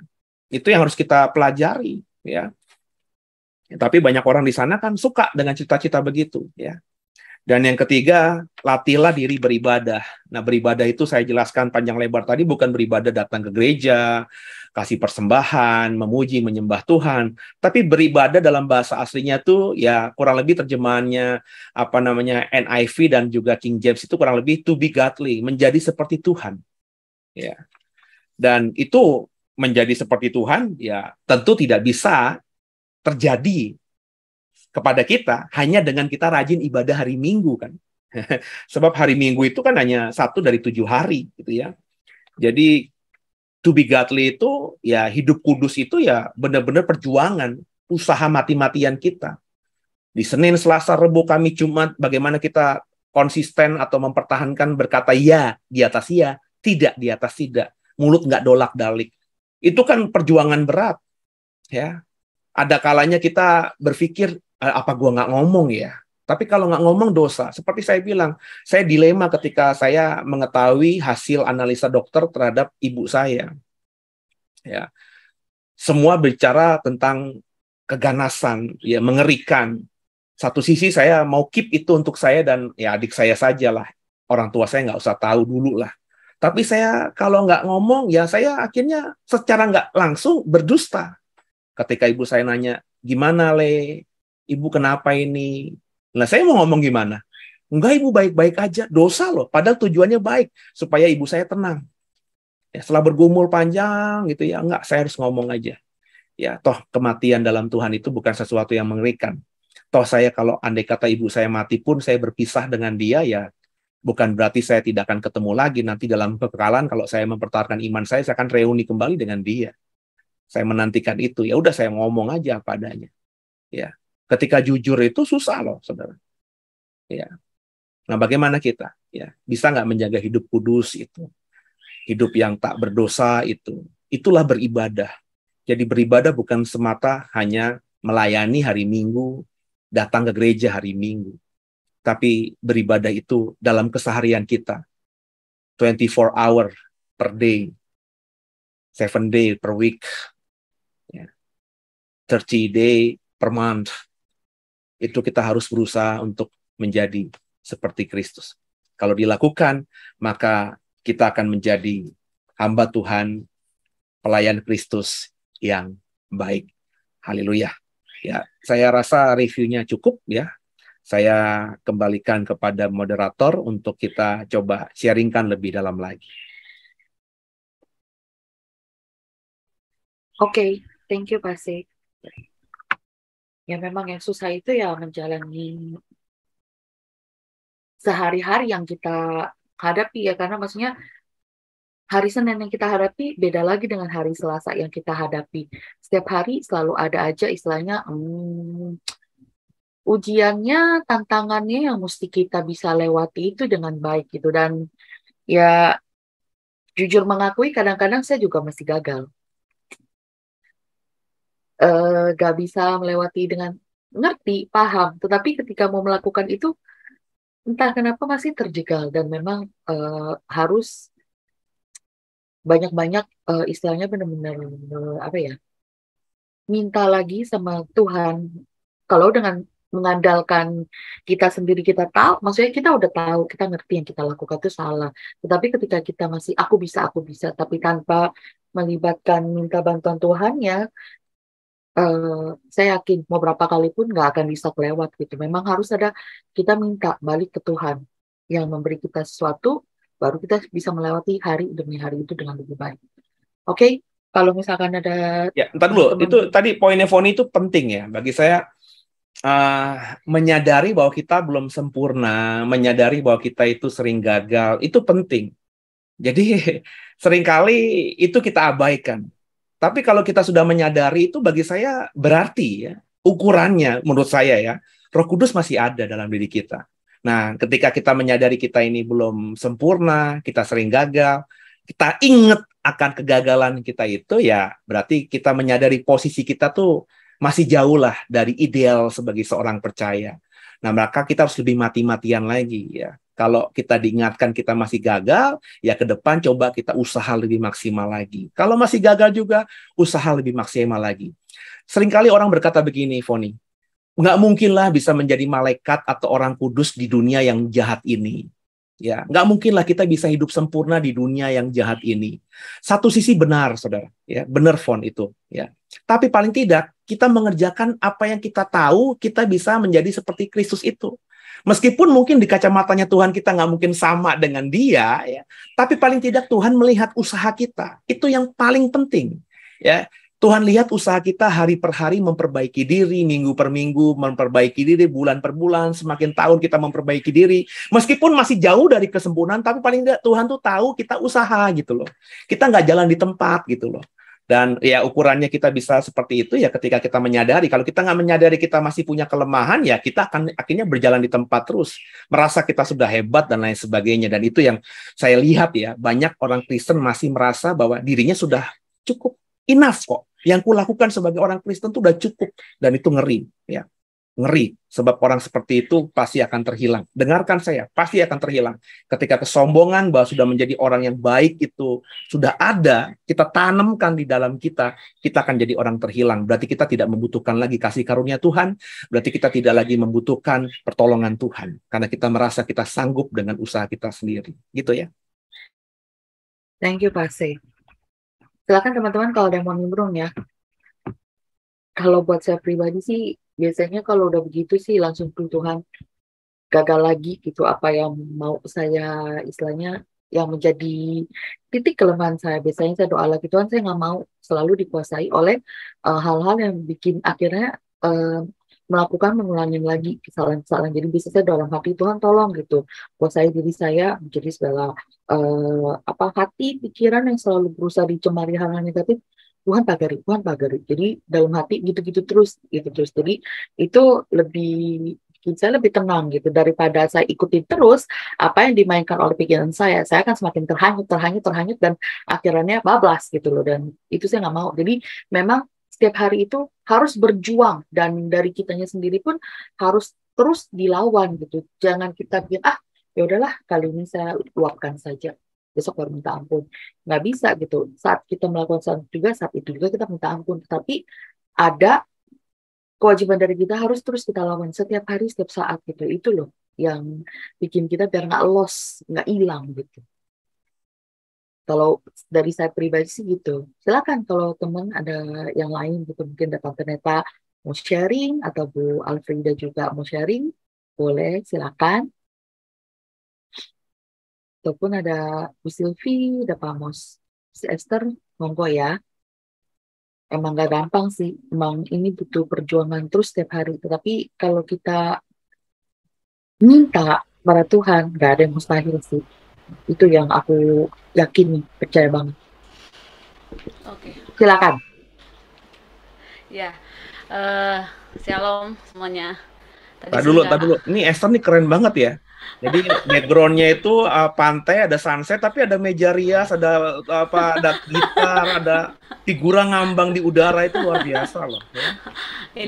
Itu yang harus kita pelajari, ya. Tapi banyak orang di sana kan suka dengan cita-cita begitu, ya. Dan yang ketiga, latihlah diri beribadah. Nah, beribadah itu saya jelaskan panjang lebar tadi, bukan beribadah datang ke gereja, kasih persembahan, memuji, menyembah Tuhan. Tapi beribadah dalam bahasa aslinya tuh ya kurang lebih terjemahannya apa namanya NIV dan juga King James itu kurang lebih to be godly, menjadi seperti Tuhan. Ya. Dan itu menjadi seperti Tuhan ya tentu tidak bisa terjadi kepada kita hanya dengan kita rajin ibadah hari Minggu kan. Sebab hari Minggu itu kan hanya 1 dari 7 hari gitu ya. Jadi to be godly itu ya hidup kudus itu ya benar-benar perjuangan, usaha mati-matian kita. Di Senin, Selasa, Rabu, Kamis, Jumat bagaimana kita konsisten atau mempertahankan berkata ya di atas ya, tidak di atas tidak. Mulut nggak dolak-dalik. Itu kan perjuangan berat ya. Ada kalanya kita berpikir apa gua nggak ngomong ya. Tapi kalau nggak ngomong dosa. Seperti saya bilang, saya dilema ketika saya mengetahui hasil analisa dokter terhadap ibu saya. Ya, semua bicara tentang keganasan, ya mengerikan. Satu sisi saya mau keep itu untuk saya dan ya adik saya sajalah. Orang tua saya nggak usah tahu dulu lah. Tapi saya kalau nggak ngomong, ya saya akhirnya secara nggak langsung berdusta. Ketika ibu saya nanya, gimana Le? Ibu kenapa ini? Nah, saya mau ngomong gimana? Enggak, ibu baik-baik aja. Dosa loh. Padahal tujuannya baik. Supaya ibu saya tenang. Ya, setelah bergumul panjang gitu ya. Enggak, saya harus ngomong aja. Ya, toh kematian dalam Tuhan itu bukan sesuatu yang mengerikan. Toh saya kalau andai kata ibu saya mati pun saya berpisah dengan dia ya. Bukan berarti saya tidak akan ketemu lagi. Nanti dalam kekekalan kalau saya mempertahankan iman saya akan reuni kembali dengan dia. Saya menantikan itu. Ya udah saya ngomong aja apa adanya. Ya. Ketika jujur itu susah loh, saudara. Ya. Nah, bagaimana kita? Ya, bisa nggak menjaga hidup kudus itu? Hidup yang tak berdosa itu. Itulah beribadah. Jadi beribadah bukan semata hanya melayani hari Minggu, datang ke gereja hari Minggu. Tapi beribadah itu dalam keseharian kita. 24 hour per day. 7 day per week. 30 day per month. Itu kita harus berusaha untuk menjadi seperti Kristus. Kalau dilakukan, maka kita akan menjadi hamba Tuhan, pelayan Kristus yang baik. Haleluya. Ya, saya rasa reviewnya cukup ya. Saya kembalikan kepada moderator untuk kita coba sharingkan lebih dalam lagi. Oke, thank you Pak Sik. Ya memang yang susah itu ya menjalani sehari-hari yang kita hadapi ya, karena maksudnya hari Senin yang kita hadapi beda lagi dengan hari Selasa yang kita hadapi. Setiap hari selalu ada aja istilahnya ujiannya, tantangannya yang mesti kita bisa lewati itu dengan baik gitu. Dan ya jujur mengakui kadang-kadang saya juga masih gagal. Gak bisa melewati dengan ngerti, paham. Tetapi ketika mau melakukan itu entah kenapa masih terjegal dan memang harus banyak-banyak istilahnya benar-benar apa ya, minta lagi sama Tuhan. Kalau dengan mengandalkan kita sendiri kita tahu, maksudnya kita udah tahu, kita ngerti yang kita lakukan itu salah. Tetapi ketika kita masih aku bisa, tapi tanpa melibatkan minta bantuan Tuhan ya, saya yakin mau berapa kali pun nggak akan bisa kelewat gitu. Memang harus ada kita minta balik ke Tuhan yang memberi kita sesuatu, baru kita bisa melewati hari demi hari itu dengan lebih baik. Oke, kalau misalkan ada Ya, entar dulu. Itu tadi poinnya Foni itu penting ya bagi saya. menyadari bahwa kita belum sempurna, menyadari bahwa kita itu sering gagal, itu penting. Jadi seringkali itu kita abaikan. Tapi kalau kita sudah menyadari itu bagi saya berarti ya, ukurannya menurut saya ya, Roh Kudus masih ada dalam diri kita. Nah, ketika kita menyadari kita ini belum sempurna, kita sering gagal, kita ingat akan kegagalan kita itu ya, berarti kita menyadari posisi kita tuh masih jauh lah dari ideal sebagai seorang percaya. Nah, maka kita harus lebih mati-matian lagi ya. Kalau kita diingatkan kita masih gagal, ya ke depan coba kita usaha lebih maksimal lagi. Kalau masih gagal juga, usaha lebih maksimal lagi. Seringkali orang berkata begini, Foni, nggak mungkinlah bisa menjadi malaikat atau orang kudus di dunia yang jahat ini. Ya, nggak mungkinlah kita bisa hidup sempurna di dunia yang jahat ini. Satu sisi benar, saudara, ya, benar Fon itu, ya. Tapi paling tidak kita mengerjakan apa yang kita tahu, kita bisa menjadi seperti Kristus itu. Meskipun mungkin di kacamatanya Tuhan kita nggak mungkin sama dengan dia, ya, tapi paling tidak Tuhan melihat usaha kita. Itu yang paling penting, ya. Tuhan lihat usaha kita hari per hari memperbaiki diri, minggu per minggu memperbaiki diri, bulan per bulan, semakin tahun kita memperbaiki diri. Meskipun masih jauh dari kesempurnaan, tapi paling tidak Tuhan tuh tahu kita usaha gitu loh. Kita nggak jalan di tempat gitu loh. Dan ya ukurannya kita bisa seperti itu ya ketika kita menyadari. Kalau kita nggak menyadari kita masih punya kelemahan, ya kita akan akhirnya berjalan di tempat terus. Merasa kita sudah hebat dan lain sebagainya. Dan itu yang saya lihat ya, banyak orang Kristen masih merasa bahwa dirinya sudah cukup, enough kok. Yang kulakukan sebagai orang Kristen itu udah cukup. Dan itu ngeri. Ya, ngeri. Sebab orang seperti itu pasti akan terhilang. Dengarkan saya, pasti akan terhilang. Ketika kesombongan bahwa sudah menjadi orang yang baik itu sudah ada, kita tanamkan di dalam kita, kita akan jadi orang terhilang. Berarti kita tidak membutuhkan lagi kasih karunia Tuhan, berarti kita tidak lagi membutuhkan pertolongan Tuhan. Karena kita merasa kita sanggup dengan usaha kita sendiri. Gitu ya. Thank you, Pak C. Silakan teman-teman kalau ada yang mau nimbrung ya. Kalau buat saya pribadi sih, biasanya kalau udah begitu sih langsung ke Tuhan, gagal lagi gitu apa yang mau saya istilahnya yang menjadi titik kelemahan saya. Biasanya saya doa lagi, Tuhan saya nggak mau selalu dikuasai oleh hal-hal yang bikin akhirnya melakukan mengulangi lagi kesalahan-kesalahan. Jadi bisa saya dalam hati, Tuhan tolong gitu kuasai diri saya menjadi segala hati pikiran yang selalu berusaha dicemari hal-hal negatif. Tuhan pagari. Jadi dalam hati gitu-gitu terus, gitu terus. Jadi itu lebih bikin saya lebih tenang gitu daripada saya ikutin terus apa yang dimainkan oleh pikiran saya. Saya akan semakin terhanyut dan akhirnya bablas gitu loh. Dan itu saya nggak mau. Jadi memang setiap hari itu harus berjuang dan dari kitanya sendiri pun harus terus dilawan gitu. Jangan kita bikin ya udahlah kali ini saya luapkan saja, besok baru minta ampun. Nggak bisa gitu. Saat kita melakukan sesuatu juga, saat itu juga kita minta ampun. Tapi ada kewajiban dari kita harus terus kita lawan setiap hari, setiap saat gitu. Itu loh yang bikin kita biar nggak lost, nggak hilang gitu. Kalau dari saya pribadi sih gitu. Silakan kalau teman ada yang lain gitu, mungkin ada Tante Neta mau sharing atau Bu Alfrida juga mau sharing, boleh silakan. Ataupun ada Bu Silvi, ada Pak Amos, si Esther, monggo ya. Emang gak gampang sih, emang ini butuh perjuangan terus setiap hari. Tetapi kalau kita minta pada Tuhan, gak ada yang mustahil sih. Itu yang aku yakin, percaya banget. Oke. Silakan. Ya, shalom semuanya. Tak dulu. Ini Esther nih keren banget ya. Jadi backgroundnya itu pantai, ada sunset, tapi ada meja rias, ada gitar, ada figura ngambang di udara, itu luar biasa loh. Ya.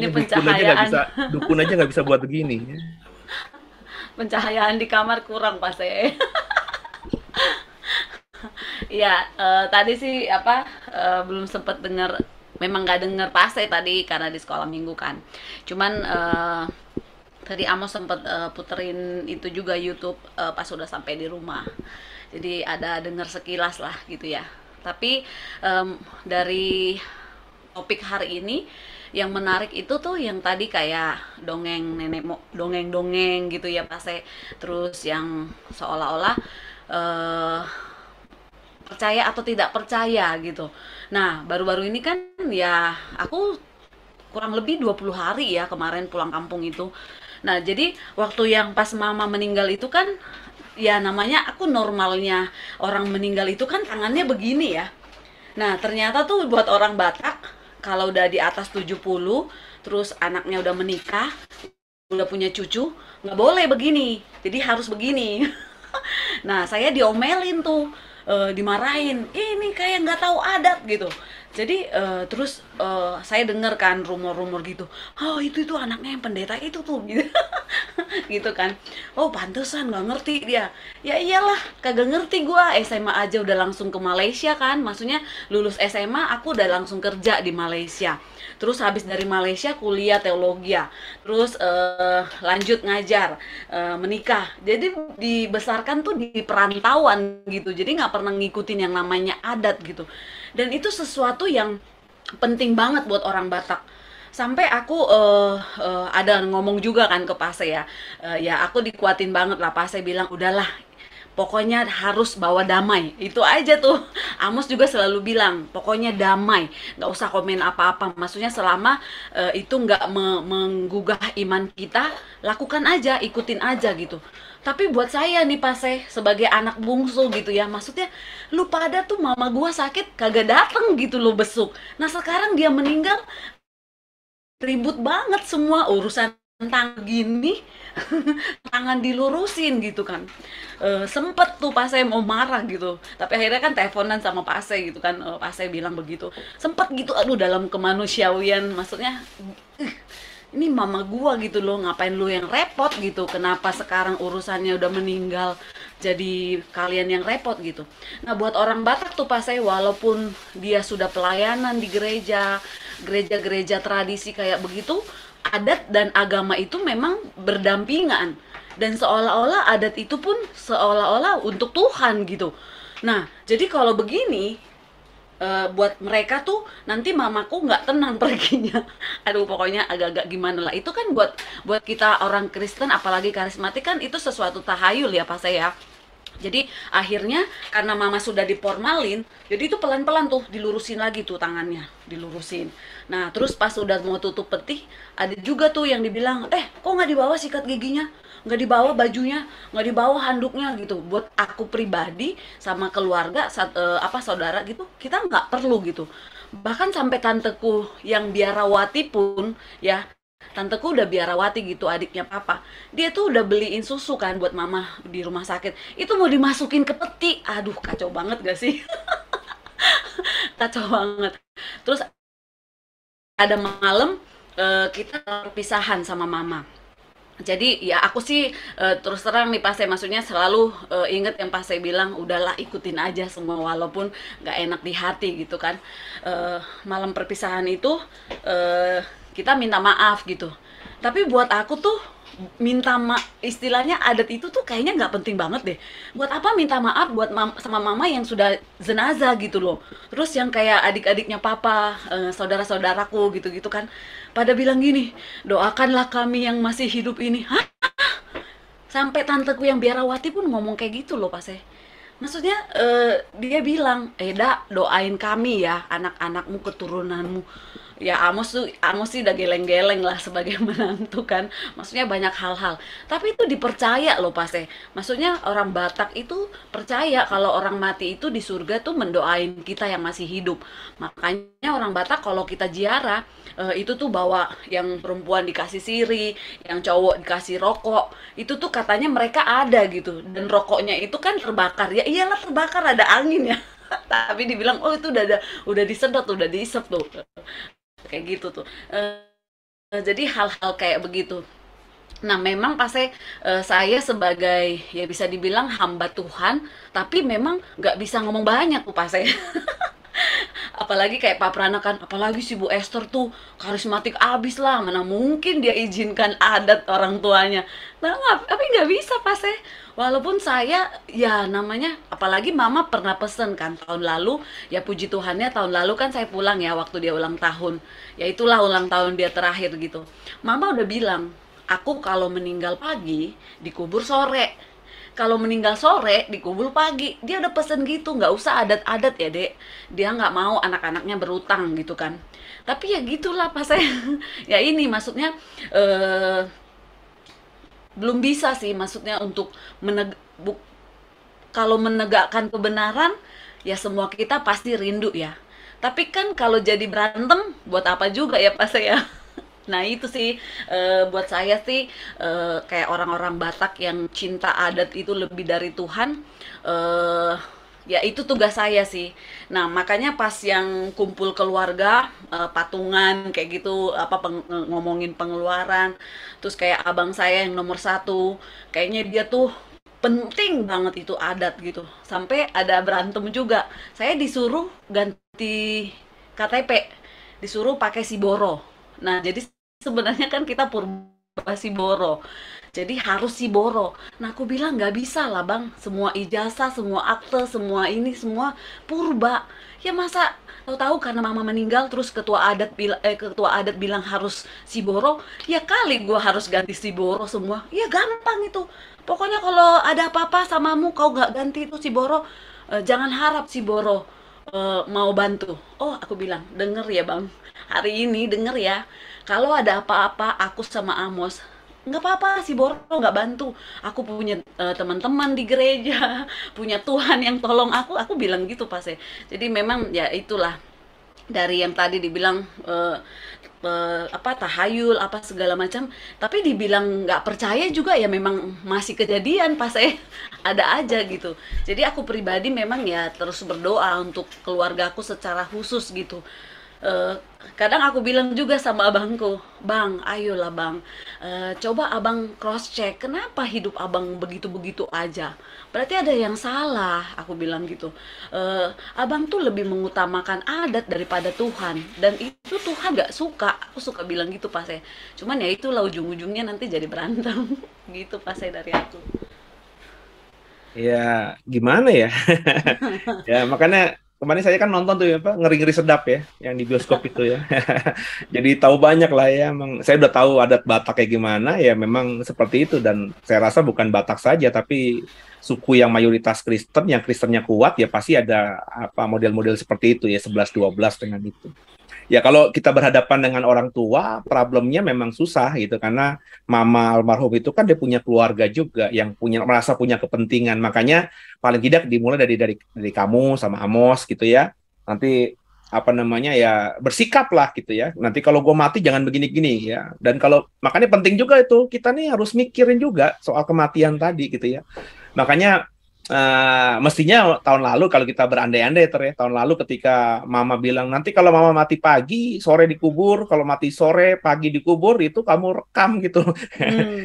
Ini pencahayaan. Dukun aja nggak bisa buat begini. Ya. Pencahayaan di kamar kurang pas saya. Ya, tadi sih belum sempat dengar. Memang nggak dengar pas saya tadi karena di sekolah minggu kan. Cuman tadi Amos sempat puterin itu juga YouTube pas udah sampai di rumah. Jadi ada dengar sekilas lah gitu ya. Tapi dari topik hari ini yang menarik itu tuh yang tadi kayak dongeng nenek dongeng gitu ya Pak. Terus yang seolah-olah percaya atau tidak percaya gitu. Nah, baru-baru ini kan ya aku kurang lebih 20 hari ya kemarin pulang kampung itu. Nah, jadi waktu yang pas mama meninggal itu kan, ya namanya aku normalnya orang meninggal itu kan tangannya begini ya. Nah, ternyata tuh buat orang Batak, kalau udah di atas 70, terus anaknya udah menikah, udah punya cucu, nggak boleh begini. Jadi harus begini. Nah, saya diomelin tuh, dimarahin, ini kayak nggak tahu adat gitu. Jadi terus saya denger kan rumor-rumor gitu, oh itu anaknya yang pendeta itu tuh, gitu. Gitu kan. Oh pantesan nggak ngerti dia. Ya iyalah, kagak ngerti gua. SMA aja udah langsung ke Malaysia kan. Maksudnya lulus SMA aku udah langsung kerja di Malaysia. Terus habis dari Malaysia kuliah teologi. Terus lanjut ngajar, menikah. Jadi dibesarkan tuh di perantauan gitu. Jadi nggak pernah ngikutin yang namanya adat gitu. Dan itu sesuatu yang penting banget buat orang Batak. Sampai aku ada ngomong juga kan ke Pase ya. Ya aku dikuatin banget lah, Pase bilang udahlah, pokoknya harus bawa damai. Itu aja tuh. Amos juga selalu bilang, pokoknya damai. Nggak usah komen apa-apa. Maksudnya selama itu nggak menggugah iman kita, lakukan aja, ikutin aja gitu. Tapi buat saya nih Pase, sebagai anak bungsu gitu ya, maksudnya lu pada tuh mama gua sakit kagak dateng gitu lo besuk. Nah sekarang dia meninggal, ribut banget semua urusan tentang gini. Tangan dilurusin gitu kan. Sempet tuh Pak saya mau marah gitu, tapi akhirnya kan teleponan sama Pak saya gitu kan. Pak saya bilang begitu, sempet gitu, aduh dalam kemanusiawian, maksudnya ini mama gua gitu loh, ngapain lu yang repot gitu, kenapa sekarang urusannya udah meninggal jadi kalian yang repot gitu. Nah buat orang Batak tuh Pak saya, walaupun dia sudah pelayanan di gereja tradisi kayak begitu, adat dan agama itu memang berdampingan, dan seolah-olah adat itu pun seolah-olah untuk Tuhan gitu. Nah jadi kalau begini, buat mereka tuh nanti mamaku nggak tenang perginya. Aduh pokoknya agak-agak gimana lah. Itu kan buat kita orang Kristen apalagi karismatik kan itu sesuatu tahayul ya Pak saya. Jadi akhirnya karena mama sudah diformalin, jadi itu pelan-pelan tuh dilurusin lagi tuh tangannya, dilurusin. Nah terus pas udah mau tutup peti, ada juga tuh yang dibilang, kok nggak dibawa sikat giginya, nggak dibawa bajunya, nggak dibawa handuknya gitu. Buat aku pribadi sama keluarga, saudara gitu, kita nggak perlu gitu. Bahkan sampai tanteku yang biarawati pun ya, tanteku udah biarawati gitu, adiknya papa, dia tuh udah beliin susu kan buat mama di rumah sakit, itu mau dimasukin ke peti. Aduh kacau banget gak sih? Kacau banget. Terus ada malam kita perpisahan sama mama. Jadi ya aku sih terus terang nih Pak saya, maksudnya selalu inget yang Pak saya bilang, udahlah ikutin aja semua walaupun gak enak di hati gitu kan. Malam perpisahan itu kita minta maaf gitu. Tapi buat aku tuh istilahnya adat itu tuh kayaknya nggak penting banget deh. Buat apa minta maaf buat sama mama yang sudah jenazah gitu loh. Terus yang kayak adik-adiknya papa, saudara-saudaraku gitu-gitu kan, pada bilang gini, doakanlah kami yang masih hidup ini. Hah? Sampai tanteku yang biarawati pun ngomong kayak gitu loh Pak Seh. Maksudnya dia bilang, Eda doain kami ya, anak-anakmu, keturunanmu. Ya Amos sih udah geleng-geleng lah sebagai menantu kan. Maksudnya banyak hal-hal. Tapi itu dipercaya loh Pak Seh. Maksudnya orang Batak itu percaya kalau orang mati itu di surga tuh mendoain kita yang masih hidup. Makanya orang Batak kalau kita ziarah, itu tuh bawa yang perempuan dikasih siri, yang cowok dikasih rokok. Itu tuh katanya mereka ada gitu. Dan rokoknya itu kan terbakar. Ya iyalah terbakar, ada angin ya. Tapi dibilang, oh itu udah disedot, udah diisep tuh. Kayak gitu tuh. Jadi hal-hal kayak begitu. Nah memang pas saya sebagai ya bisa dibilang hamba Tuhan, tapi memang nggak bisa ngomong banyak tuh pas saya. Apalagi kayak Pak Prana kan, apalagi si Bu Esther tuh karismatik abis lah, mana mungkin dia izinkan adat orang tuanya. Nah, tapi nggak bisa Pak Seh. Walaupun saya, ya namanya, apalagi mama pernah pesen kan tahun lalu, ya puji Tuhannya tahun lalu kan saya pulang ya waktu dia ulang tahun. Ya itulah ulang tahun dia terakhir gitu. Mama udah bilang, aku kalau meninggal pagi, dikubur sore. Kalau meninggal sore, dikubur pagi. Dia udah pesen gitu, nggak usah adat-adat ya dek. Dia nggak mau anak-anaknya berutang gitu kan. Tapi ya gitulah pas saya ya ini maksudnya eh, belum bisa sih maksudnya untuk kalau menegakkan kebenaran ya semua kita pasti rindu ya. Tapi kan kalau jadi berantem buat apa juga ya pas saya. Nah itu sih buat saya sih kayak orang-orang Batak yang cinta adat itu lebih dari Tuhan. eh Ya itu tugas saya sih. Nah makanya pas yang kumpul keluarga patungan kayak gitu apa ngomongin pengeluaran, terus kayak abang saya yang nomor satu, kayaknya dia tuh penting banget itu adat gitu. Sampai ada berantem juga. Saya disuruh ganti KTP, disuruh pakai Siboro. Nah jadi sebenarnya kan kita purba Siboro, jadi harus Siboro. Nah aku bilang nggak bisa lah bang, semua ijazah, semua akte, semua ini semua purba. Ya masa tahu-tahu karena mama meninggal terus ketua adat bilang harus Siboro, ya kali gua harus ganti Siboro semua. Ya gampang itu. Pokoknya kalau ada apa-apa samamu kau nggak ganti itu Siboro, jangan harap Siboro mau bantu. Oh aku bilang denger ya bang, hari ini denger ya, kalau ada apa-apa aku sama Amos nggak apa-apa si Boro nggak bantu, aku punya teman-teman di gereja, punya Tuhan yang tolong aku bilang gitu pas ya. Jadi memang ya itulah dari yang tadi dibilang apa tahayul apa segala macam, tapi dibilang nggak percaya juga ya memang masih kejadian pas saya ada aja gitu. Jadi aku pribadi memang ya terus berdoa untuk keluargaku secara khusus gitu. Eh, Kadang aku bilang juga sama abangku, bang, ayolah bang, coba abang cross check, kenapa hidup abang begitu-begitu aja? Berarti ada yang salah, aku bilang gitu. Abang tuh lebih mengutamakan adat daripada Tuhan, dan itu Tuhan gak suka. Aku suka bilang gitu pas saya. Cuman ya itulah ujung-ujungnya nanti jadi berantem, gitu pas saya dari aku. Ya, gimana ya? Ya, makanya kemarin saya kan nonton tuh ya, Pak, Ngeri-Ngeri Sedap ya, yang di bioskop itu ya. Jadi tahu banyak lah ya, emang saya udah tahu adat Batak kayak gimana, ya memang seperti itu. Dan saya rasa bukan Batak saja, tapi suku yang mayoritas Kristen, yang Kristennya kuat, ya pasti ada apa model-model seperti itu ya, 11-12 dengan itu. Ya kalau kita berhadapan dengan orang tua, problemnya memang susah gitu karena mama almarhum itu kan dia punya keluarga juga yang punya merasa punya kepentingan. Makanya paling tidak dimulai dari kamu sama Amos gitu ya. Nanti apa namanya ya bersikap lah gitu ya. Nanti kalau gue mati jangan begini-gini ya. Dan kalau makanya penting juga itu kita nih harus mikirin juga soal kematian tadi gitu ya. Makanya mestinya tahun lalu kalau kita berandai-andai tahun lalu ketika mama bilang nanti kalau mama mati pagi sore dikubur, kalau mati sore pagi dikubur, itu kamu rekam gitu.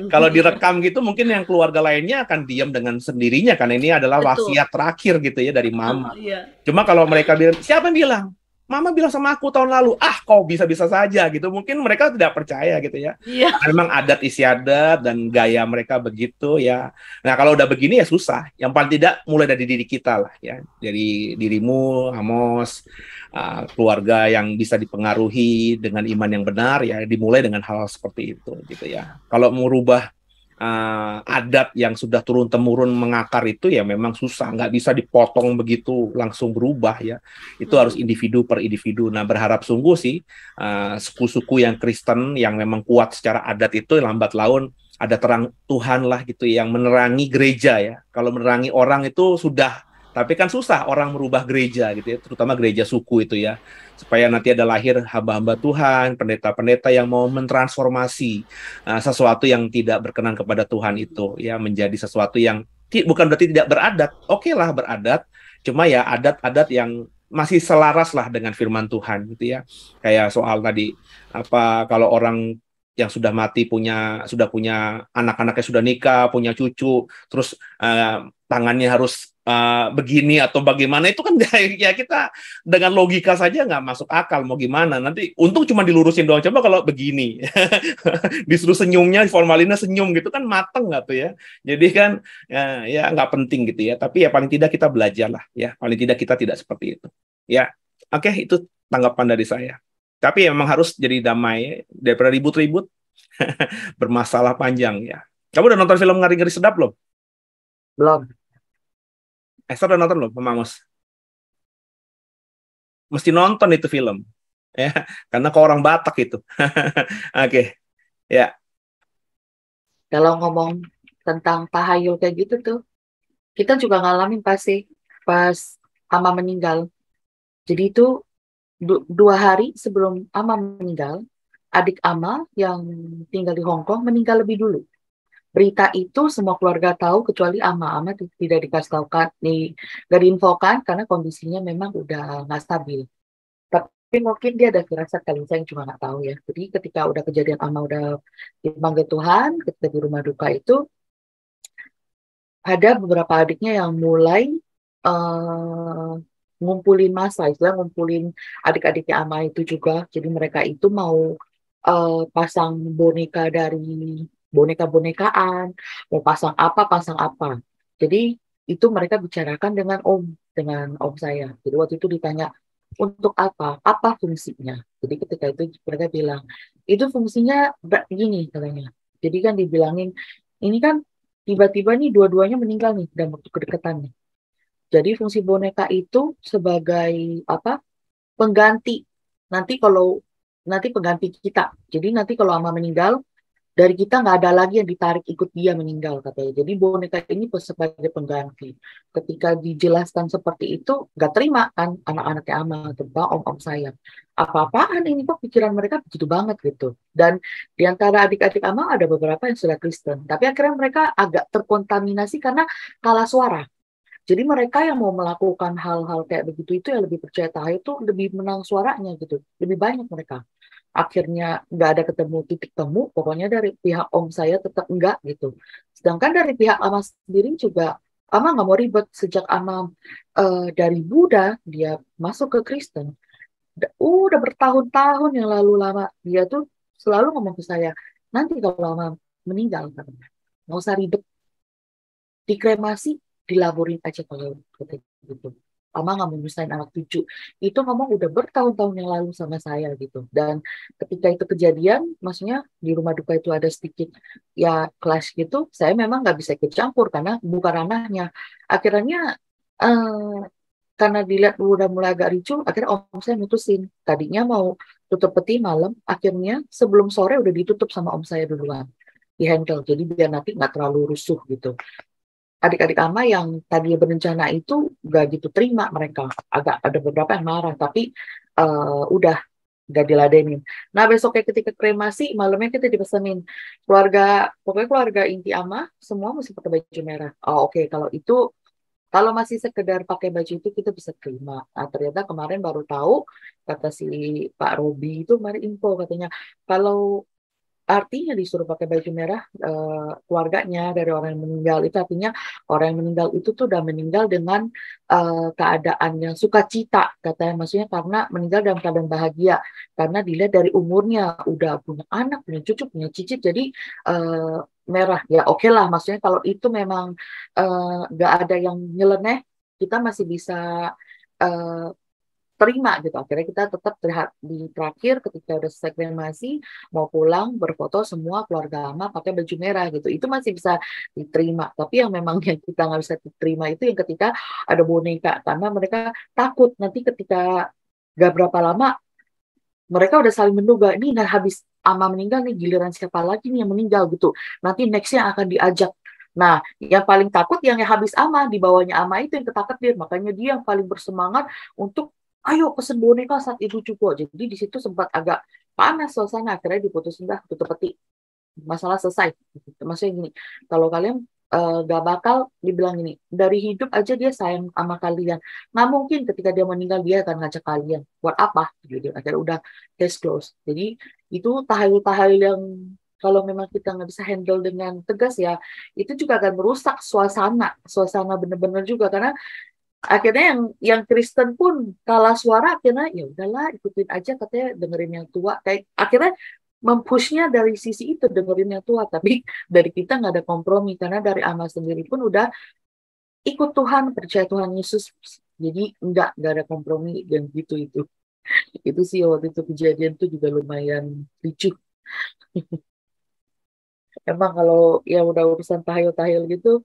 Kalau Iya, direkam gitu mungkin yang keluarga lainnya akan diam dengan sendirinya karena ini adalah betul. wasiat terakhir gitu ya dari mama. Iya, Cuma kalau mereka bilang, siapa yang bilang? Mama bilang sama aku tahun lalu, kau bisa-bisa saja gitu. Mungkin mereka tidak percaya gitu ya. iya, Karena memang adat istiadat dan gaya mereka begitu ya. Nah kalau udah begini ya susah. Yang paling tidak mulai dari diri kita lah ya. Dari dirimu, Amos, keluarga yang bisa dipengaruhi dengan iman yang benar ya. Dimulai dengan hal seperti itu gitu ya. Kalau merubah adat yang sudah turun-temurun mengakar itu ya memang susah, nggak bisa dipotong begitu langsung berubah ya. Itu harus mm, individu per individu. Nah berharap sungguh sih suku-suku yang Kristen yang memang kuat secara adat itu lambat laun ada terang Tuhan lah gitu yang menerangi gereja ya. Kalau menerangi orang itu sudah, tapi kan susah orang merubah gereja gitu ya, terutama gereja suku itu ya. Supaya nanti ada lahir hamba-hamba Tuhan, pendeta-pendeta yang mau mentransformasi sesuatu yang tidak berkenan kepada Tuhan itu ya menjadi sesuatu yang bukan berarti tidak beradat. Oke lah beradat, cuma ya adat-adat yang masih selaras lah dengan firman Tuhan gitu ya. Kayak soal tadi apa kalau orang yang sudah mati sudah punya anak-anaknya sudah nikah, punya cucu, terus tangannya harus begini atau bagaimana itu kan ya kita dengan logika saja nggak masuk akal mau gimana nanti untung cuma dilurusin doang coba kalau begini disuruh senyumnya formalinnya senyum gitu kan mateng nggak tuh ya jadi kan ya nggak penting gitu ya tapi ya paling tidak kita belajar lah ya paling tidak kita tidak seperti itu ya oke itu tanggapan dari saya tapi memang harus jadi damai daripada ribut-ribut bermasalah panjang ya kamu udah nonton film Ngari-Ngeri Sedap belum? Belum. Esther udah nonton belum Mama Amos? Mesti nonton itu film ya, karena ke orang Batak itu. Oke, ya. Kalau ngomong tentang tahayul kayak gitu tuh, kita juga ngalamin pasti pas Ama meninggal. Jadi itu 2 hari sebelum Ama meninggal, adik Ama yang tinggal di Hong Kong meninggal lebih dulu. Berita itu semua keluarga tahu kecuali Ama. Ama tidak dikasih tahu kan, nggak diinfokan karena kondisinya memang udah nggak stabil. Tapi mungkin dia ada firasat kali, saya cuma nggak tahu ya. Jadi ketika udah kejadian Ama udah dipanggil Tuhan, ketika di rumah duka itu ada beberapa adiknya yang mulai eh, ngumpulin massa, istilah ngumpulin adik-adiknya Ama itu juga. Jadi mereka itu mau pasang boneka dari boneka-bonekaan, mau pasang apa. Jadi itu mereka bicarakan dengan om saya. Jadi waktu itu ditanya, untuk apa? Apa fungsinya? Jadi ketika itu mereka bilang, itu fungsinya gini katanya. Jadi kan dibilangin, ini kan tiba-tiba nih dua-duanya meninggal nih dalam waktu kedekatan nih. Jadi fungsi boneka itu sebagai apa? Pengganti. Nanti kalau nanti pengganti kita. Jadi nanti kalau Ama meninggal, dari kita nggak ada lagi yang ditarik ikut dia meninggal katanya. Jadi boneka ini sebagai pengganti. Ketika dijelaskan seperti itu, nggak terima kan anak-anaknya Ama, terutama om-om saya. Apa-apaan ini kok pikiran mereka begitu banget gitu. Dan di antara adik-adik Ama ada beberapa yang sudah Kristen. Tapi akhirnya mereka agak terkontaminasi karena kalah suara. Jadi mereka yang mau melakukan hal-hal kayak begitu itu yang lebih percaya tahayul itu lebih menang suaranya gitu. Lebih banyak mereka. Akhirnya nggak ada ketemu titik temu, pokoknya dari pihak om saya tetap enggak gitu. Sedangkan dari pihak Ama sendiri juga, Ama nggak mau ribet sejak Ama dari Buddha dia masuk ke Kristen. Udah bertahun-tahun yang lalu lama dia tuh selalu ngomong ke saya, nanti kalau Ama meninggal katanya, nggak usah ribet, dikremasi, dilaburin aja kalau gitu. Ama nggak mau nyusahin anak cucu. Itu ngomong udah bertahun-tahun yang lalu sama saya gitu. Dan ketika itu kejadian, maksudnya di rumah duka itu ada sedikit ya clash gitu. Saya memang nggak bisa ikut campur karena bukan ranahnya. Akhirnya eh, karena dilihat udah mulai agak ricu, akhirnya om saya mutusin. Tadinya mau tutup peti malam, akhirnya sebelum sore udah ditutup sama om saya duluan di handle. Jadi biar nanti nggak terlalu rusuh gitu. Adik-adik Ama yang tadi berencana itu gak gitu terima mereka. Agak ada beberapa yang marah, tapi udah gak diladenin. Nah besoknya ketika kremasi, malamnya kita dipesenin pokoknya keluarga inti Ama semua mesti pakai baju merah. Oh oke, kalau itu kalau masih sekedar pakai baju itu kita bisa terima. Nah ternyata kemarin baru tahu kata si Pak Robi itu kemarin info katanya kalau artinya disuruh pakai baju merah keluarganya dari orang yang meninggal itu artinya orang yang meninggal itu tuh udah meninggal dengan keadaan yang sukacita katanya maksudnya karena meninggal dalam keadaan bahagia karena dilihat dari umurnya udah punya anak punya cucu punya cicit jadi uh, merah ya oke lah maksudnya kalau itu memang nggak ada yang nyeleneh kita masih bisa uh, terima gitu. Akhirnya kita tetap terlihat di terakhir ketika udah selesai kremasi mau pulang berfoto semua keluarga lama pakai baju merah gitu. Itu masih bisa diterima. Tapi yang memang yang kita nggak bisa diterima itu yang ketika ada boneka karena mereka takut nanti ketika gak berapa lama mereka udah saling menduga ini nah habis Ama meninggal nih giliran siapa lagi nih yang meninggal gitu. Nanti nextnya akan diajak. Nah, yang paling takut yang habis Ama, di bawahnya Ama itu yang ketakdir. Makanya dia yang paling bersemangat untuk ayo pesen boneka saat itu cukup. Jadi di situ sempat agak panas suasana. Akhirnya diputusin dah tutup peti. Masalah selesai. Maksudnya gini, kalau kalian gak bakal dibilang ini dari hidup aja dia sayang sama kalian. Nggak mungkin ketika dia meninggal dia akan ngajak kalian. Buat apa? Jadi akhirnya udah case close. Jadi itu tahayul-tahayul yang kalau memang kita nggak bisa handle dengan tegas ya, itu juga akan merusak suasana bener-bener juga karena akhirnya yang Kristen pun kalah suara akhirnya ya udahlah ikutin aja katanya dengerin yang tua kayak akhirnya mempushnya dari sisi itu dengerin yang tua tapi dari kita nggak ada kompromi karena dari Ama sendiri pun udah ikut Tuhan percaya Tuhan Yesus jadi nggak ada kompromi dan gitu itu sih waktu itu kejadian tuh juga lumayan lucu. Emang kalau ya udah urusan tahayul-tahayul gitu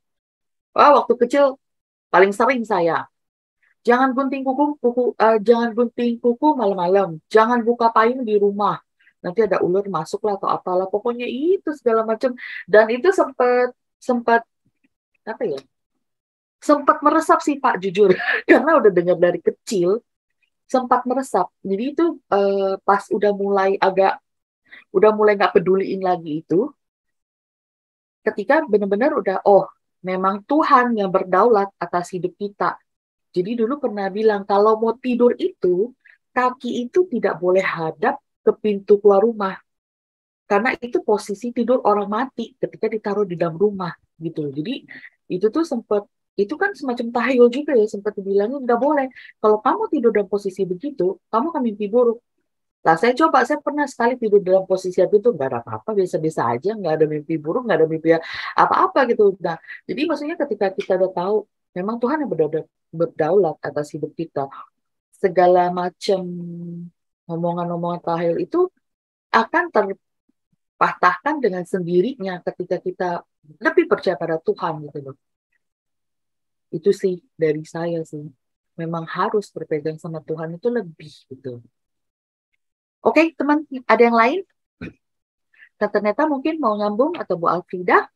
wah waktu kecil paling sering saya Jangan gunting kuku malam-malam. Jangan buka payung di rumah. Nanti ada ular masuk lah atau apalah. Pokoknya itu segala macam. Dan itu sempat sempat apa ya? Sempat meresap sih Pak, jujur. Karena udah dengar dari kecil, sempat meresap. Jadi itu pas udah mulai nggak peduliin lagi itu, ketika benar-benar udah, oh, memang Tuhan yang berdaulat atas hidup kita. Jadi dulu pernah bilang, kalau mau tidur itu, kaki itu tidak boleh hadap ke pintu keluar rumah. Karena itu posisi tidur orang mati ketika ditaruh di dalam rumah. Gitu. Jadi itu tuh sempat, itu kan semacam tahayul juga ya, sempat dibilangin, nggak boleh. Kalau kamu tidur dalam posisi begitu, kamu akan mimpi buruk. Nah, saya pernah sekali tidur dalam posisi itu, nggak ada apa-apa, biasa-biasa aja, nggak ada mimpi buruk, nggak ada mimpi apa-apa gitu. Nah, jadi maksudnya ketika kita udah tahu, memang Tuhan yang berdaulat atas hidup kita, segala macam omongan-omongan tahayul itu akan terpatahkan dengan sendirinya ketika kita lebih percaya pada Tuhan gitu loh. Itu sih dari saya sih. Memang harus berpegang sama Tuhan itu lebih gitu. Oke, teman, ada yang lain? Tante Neta mungkin mau nyambung, atau Bu Alfrida,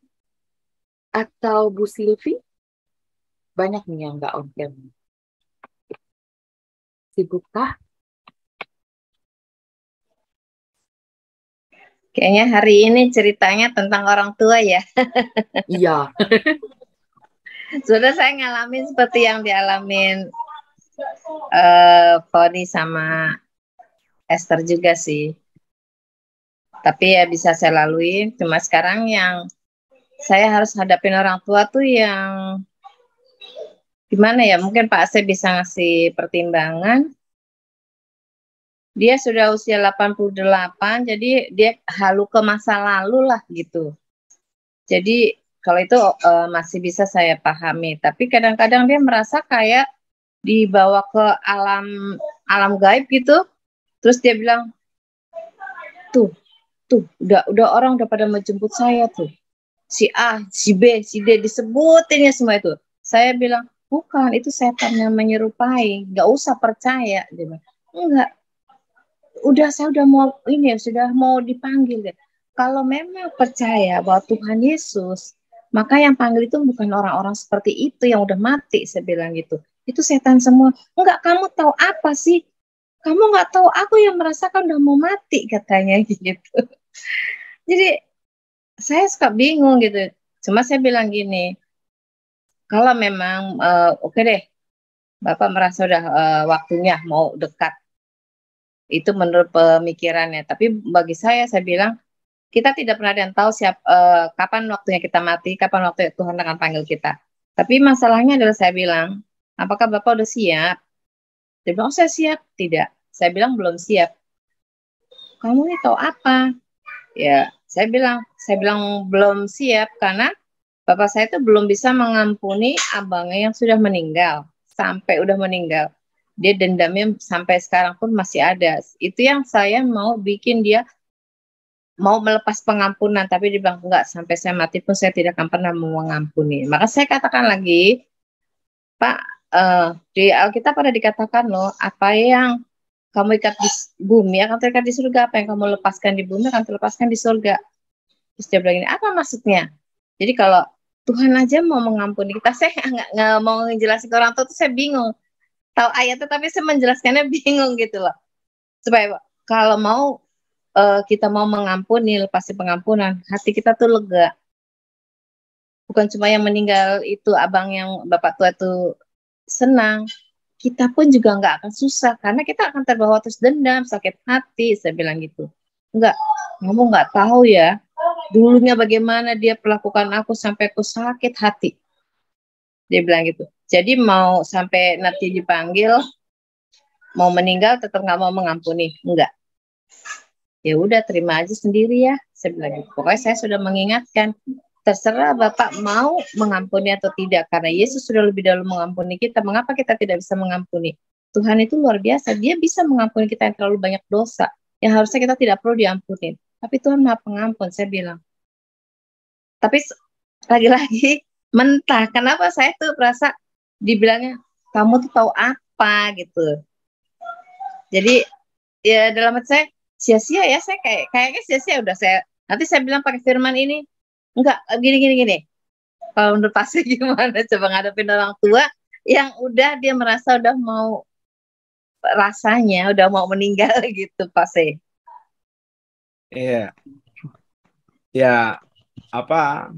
atau Bu Silvi? Banyak nih yang nggak on cam. Sibukkah? Kayaknya hari ini ceritanya tentang orang tua ya. Iya. Sudah saya ngalamin seperti yang dialamin Foni sama Esther juga sih. Tapi ya bisa saya lalui. Cuma sekarang yang saya harus hadapin orang tua tuh yang gimana ya? Mungkin Pak Ase bisa ngasih pertimbangan. Dia sudah usia 88, jadi dia halu ke masa lalu lah gitu. Jadi kalau itu masih bisa saya pahami. Tapi kadang-kadang dia merasa kayak dibawa ke alam gaib gitu. Terus dia bilang, tuh, udah orang udah pada menjemput saya tuh. Si A, si B, si D disebutin ya semua itu. Saya bilang, bukan, itu setan yang menyerupai. Nggak usah percaya. Dia bilang, enggak. Saya udah mau dipanggil deh. Kalau memang percaya bahwa Tuhan Yesus, maka yang panggil itu bukan orang-orang seperti itu yang udah mati, saya bilang gitu. Itu setan semua. Enggak, kamu tahu apa sih? Kamu nggak tahu, aku yang merasakan udah mau mati, katanya gitu. Jadi saya suka bingung gitu. Cuma saya bilang gini, kalau memang oke deh, Bapak merasa udah waktunya mau dekat. Itu menurut pemikirannya. Tapi bagi saya bilang, kita tidak pernah ada yang tahu kapan waktunya kita mati, kapan waktu Tuhan akan panggil kita. Tapi masalahnya adalah saya bilang, apakah Bapak udah siap? Dia bilang, oh saya siap. Tidak. Saya bilang belum siap. Kamu ini tahu apa? Ya, saya bilang belum siap karena Bapak saya itu belum bisa mengampuni abangnya yang sudah meninggal. Sampai udah meninggal. Dia dendamnya sampai sekarang pun masih ada. Itu yang saya mau bikin dia mau melepas pengampunan, tapi dia bilang enggak, sampai saya mati pun saya tidak akan pernah mengampuni. Maka saya katakan lagi, Pak, di Alkitab pada dikatakan loh, apa yang kamu ikat di bumi akan terikat di surga, apa yang kamu lepaskan di bumi akan terlepaskan di surga. Terus dia bilang ini, apa maksudnya? Jadi kalau Tuhan aja mau mengampuni kita, saya nggak mau ngejelasin ke orang tua tuh saya bingung. Tahu ayatnya tapi saya menjelaskannya bingung gitu loh. Supaya kalau mau kita mau mengampuni, lepasi pengampunan, hati kita tuh lega. Bukan cuma yang meninggal itu abang yang bapak tua itu senang, kita pun juga nggak akan susah karena kita akan terbawa terus dendam, sakit hati. Saya bilang gitu. Enggak, kamu nggak tahu ya dulunya bagaimana dia perlakukan aku sampai aku sakit hati. Dia bilang gitu. Jadi mau sampai nanti dipanggil, mau meninggal tetap nggak mau mengampuni, enggak. Ya udah terima aja sendiri ya, saya bilang gitu. Pokoknya saya sudah mengingatkan, terserah Bapak mau mengampuni atau tidak, karena Yesus sudah lebih dahulu mengampuni kita. Mengapa kita tidak bisa mengampuni? Tuhan itu luar biasa, Dia bisa mengampuni kita yang terlalu banyak dosa, yang harusnya kita tidak perlu diampuni. Tapi Tuhan Maha Pengampun, saya bilang. Tapi lagi-lagi mentah. Kenapa saya tuh merasa dibilangnya kamu tuh tahu apa gitu. Jadi ya dalam hati saya sia-sia ya, saya kayaknya sia-sia. Udah saya nanti saya bilang pakai firman ini enggak gini. Kalau menurut Pastor gimana coba ngadepin orang tua yang udah dia merasa udah mau rasanya udah mau meninggal gitu Pastor. Iya. Ya, apa?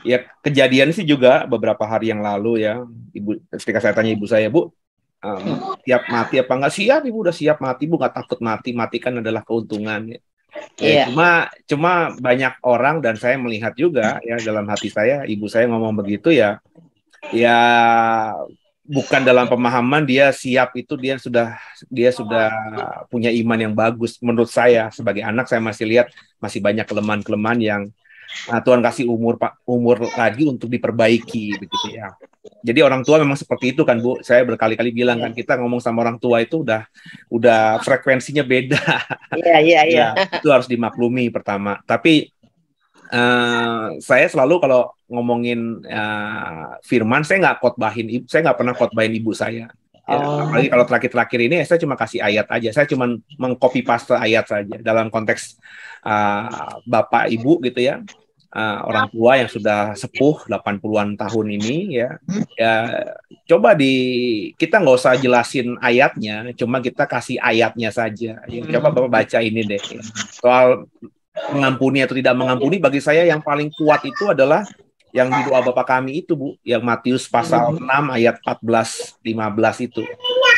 Ya kejadian sih juga beberapa hari yang lalu ya, ibu. Ketika saya tanya ibu saya, Bu, siap mati apa enggak? Siap, Ibu, udah siap mati, Bu, nggak takut mati. Mati kan adalah keuntungan. Ya. Iya. Cuma banyak orang, dan saya melihat juga ya dalam hati saya, ibu saya ngomong begitu ya bukan dalam pemahaman dia siap itu dia sudah punya iman yang bagus. Menurut saya sebagai anak, saya masih lihat masih banyak kelemahan-kelemahan yang Tuhan kasih umur lagi untuk diperbaiki begitu ya. Jadi orang tua memang seperti itu kan, Bu. Saya berkali-kali bilang kan, kita ngomong sama orang tua itu udah frekuensinya beda. Iya. Ya, itu harus dimaklumi pertama. Tapi saya selalu kalau ngomongin firman, saya nggak pernah khotbahin ibu saya. Ya, apalagi kalau terakhir-terakhir ini saya cuma kasih ayat aja. Saya cuma mengcopy paste ayat saja dalam konteks bapak ibu gitu ya. Orang tua yang sudah sepuh 80-an tahun ini ya coba kita nggak usah jelasin ayatnya, cuma kita kasih ayatnya saja. Ya, coba Bapak baca ini deh. Ya. Soal mengampuni atau tidak mengampuni, bagi saya yang paling kuat itu adalah yang di doa Bapa kami itu, Bu, yang Matius pasal 6 ayat 14-15 itu.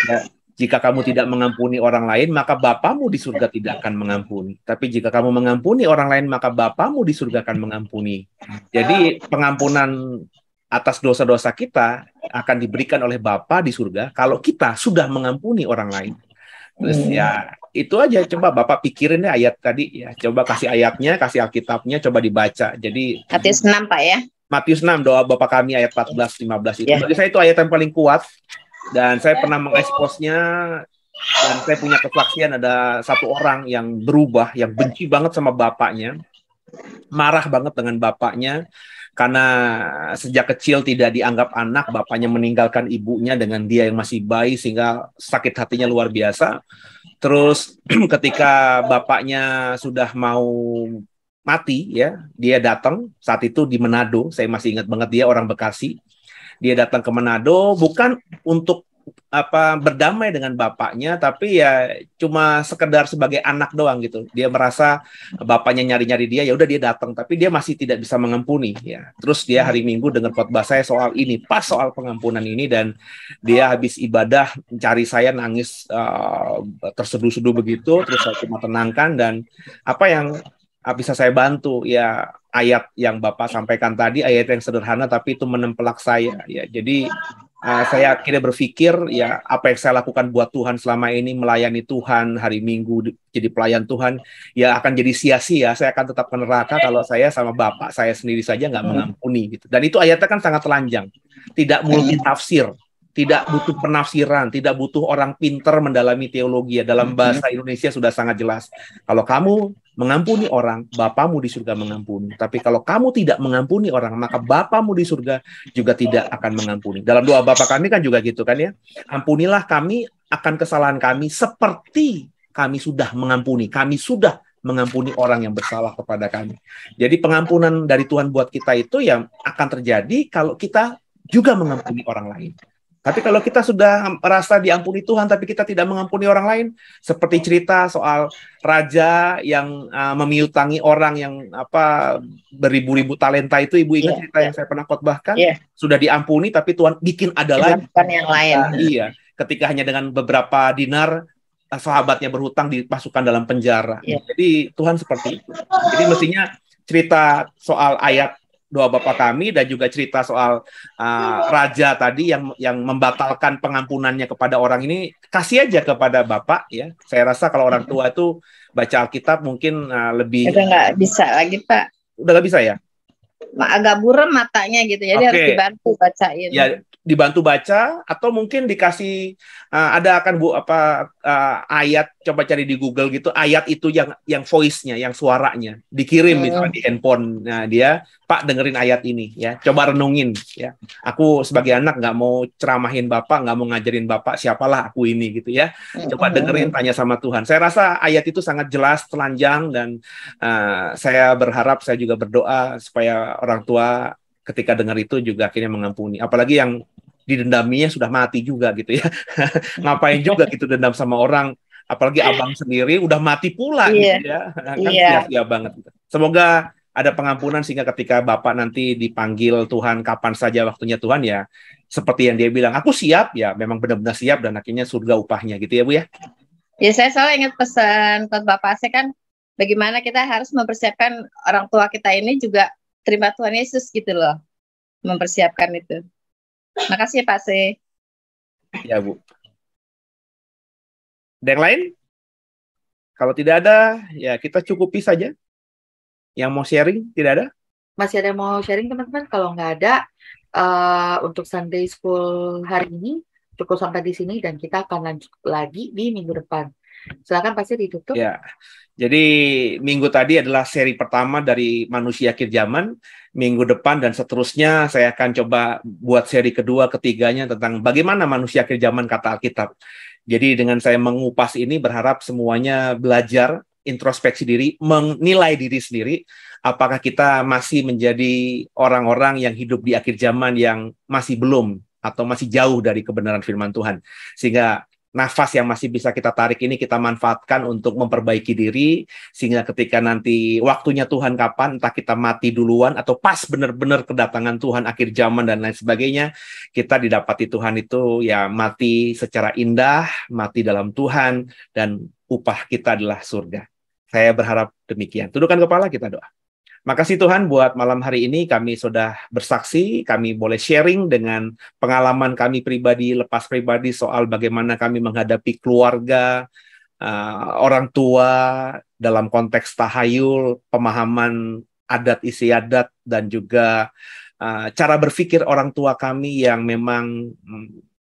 Ya, jika kamu tidak mengampuni orang lain, maka Bapamu di surga tidak akan mengampuni. Tapi jika kamu mengampuni orang lain, maka Bapamu di surga akan mengampuni. Jadi pengampunan atas dosa-dosa kita akan diberikan oleh Bapa di surga kalau kita sudah mengampuni orang lain. Terus ya itu aja, coba Bapak pikirin deh ayat tadi ya, coba kasih ayatnya, kasih Alkitabnya, coba dibaca. Jadi Matius 6 Pak ya. Matius 6 doa Bapa kami ayat 14-15 itu. Bagi saya itu ayat yang paling kuat, dan saya pernah mengeksposnya, dan saya punya kesaksian ada satu orang yang berubah, yang benci banget sama bapaknya, marah banget dengan bapaknya karena sejak kecil tidak dianggap anak, bapaknya meninggalkan ibunya dengan dia yang masih bayi sehingga sakit hatinya luar biasa. Terus ketika bapaknya sudah mau mati ya, dia datang saat itu di Manado. Saya masih ingat banget, dia orang Bekasi. Dia datang ke Manado bukan untuk berdamai dengan bapaknya, tapi ya cuma sekedar sebagai anak doang gitu. Dia merasa bapaknya nyari-nyari dia, ya udah dia datang, tapi dia masih tidak bisa mengampuni ya. Terus dia hari Minggu dengar khotbah saya soal ini, pas soal pengampunan ini, dan dia habis ibadah mencari saya nangis terseduh-seduh begitu. Terus saya cuma tenangkan, dan apa yang bisa saya bantu ya, ayat yang Bapak sampaikan tadi, ayat yang sederhana tapi itu menempelak saya ya. Jadi saya akhirnya berpikir ya, apa yang saya lakukan buat Tuhan selama ini, melayani Tuhan hari Minggu jadi pelayan Tuhan, ya akan jadi sia-sia. Saya akan tetap ke neraka kalau saya sama Bapak saya sendiri saja nggak mengampuni gitu. Dan itu ayatnya kan sangat telanjang, tidak multitafsir, tidak butuh penafsiran, tidak butuh orang pinter mendalami teologi ya. Dalam bahasa Indonesia sudah sangat jelas. Kalau kamu mengampuni orang, Bapamu di surga mengampuni. Tapi kalau kamu tidak mengampuni orang, maka Bapamu di surga juga tidak akan mengampuni. Dalam doa Bapa kami kan juga gitu kan ya. Ampunilah kami akan kesalahan kami seperti kami sudah mengampuni. Kami sudah mengampuni orang yang bersalah kepada kami. Jadi pengampunan dari Tuhan buat kita itu yang akan terjadi kalau kita juga mengampuni orang lain. Tapi kalau kita sudah merasa diampuni Tuhan, tapi kita tidak mengampuni orang lain, seperti cerita soal raja yang memiutangi orang yang beribu-ribu talenta itu, Ibu ingat cerita yang saya pernah khotbahkan? Sudah diampuni, tapi Tuhan bikin ada lagi yang lain. Iya, ketika hanya dengan beberapa dinar sahabatnya berhutang dimasukkan dalam penjara. Jadi Tuhan seperti itu. Jadi mestinya cerita soal ayat doa Bapa kami dan juga cerita soal raja tadi yang membatalkan pengampunannya kepada orang ini, kasih aja kepada Bapak ya. Saya rasa kalau orang tua itu baca Alkitab mungkin lebih. Udah nggak bisa lagi Pak. Udah nggak bisa ya? Agak buram matanya gitu, jadi harus dibantu bacain. Ya dibantu baca atau mungkin dikasih ada akan ayat, coba cari di Google gitu, ayat itu yang voice-nya, yang suaranya dikirim misalnya di handphone. Nah, dia, Pak, dengerin ayat ini ya, coba renungin ya. Aku sebagai anak nggak mau ceramahin Bapak, nggak mau ngajarin Bapak, siapalah aku ini gitu ya. Coba dengerin, tanya sama Tuhan. Saya rasa ayat itu sangat jelas, telanjang, dan saya berharap, saya juga berdoa supaya orang tua ketika dengar itu juga akhirnya mengampuni. Apalagi yang didendaminya sudah mati juga gitu ya. Ngapain juga gitu dendam sama orang, apalagi abang sendiri udah mati pula gitu ya. Kan sia-sia banget. Semoga ada pengampunan sehingga ketika Bapak nanti dipanggil Tuhan kapan saja waktunya Tuhan ya, seperti yang dia bilang, aku siap ya, memang benar-benar siap dan akhirnya surga upahnya gitu ya Bu ya. Ya, saya selalu ingat pesan Bapak saya kan, bagaimana kita harus mempersiapkan orang tua kita ini juga terima Tuhan Yesus gitu loh, mempersiapkan itu. Makasih Pak Se. Ya Bu. Ada yang lain? Kalau tidak ada, ya kita cukupi saja. Yang mau sharing, tidak ada? Masih ada yang mau sharing teman-teman? Kalau nggak ada, untuk Sunday School hari ini cukup sampai di sini dan kita akan lanjut lagi di minggu depan. Silakan pasti ditutup. Ya, jadi minggu tadi adalah seri pertama dari Manusia Akhir Zaman. Minggu depan dan seterusnya saya akan coba buat seri kedua, ketiganya tentang bagaimana manusia akhir zaman kata Alkitab. Jadi dengan saya mengupas ini berharap semuanya belajar, introspeksi diri, menilai diri sendiri. Apakah kita masih menjadi orang-orang yang hidup di akhir zaman yang masih belum atau masih jauh dari kebenaran firman Tuhan. Sehingga nafas yang masih bisa kita tarik ini kita manfaatkan untuk memperbaiki diri, sehingga ketika nanti waktunya Tuhan kapan, entah kita mati duluan atau pas benar-benar kedatangan Tuhan akhir zaman dan lain sebagainya, kita didapati Tuhan itu ya mati secara indah, mati dalam Tuhan, dan upah kita adalah surga. Saya berharap demikian. Tundukkan kepala, kita doa. Makasih Tuhan buat malam hari ini kami sudah bersaksi, kami boleh sharing dengan pengalaman kami pribadi, lepas pribadi soal bagaimana kami menghadapi keluarga, orang tua dalam konteks tahayul, pemahaman adat istiadat, dan juga cara berpikir orang tua kami yang memang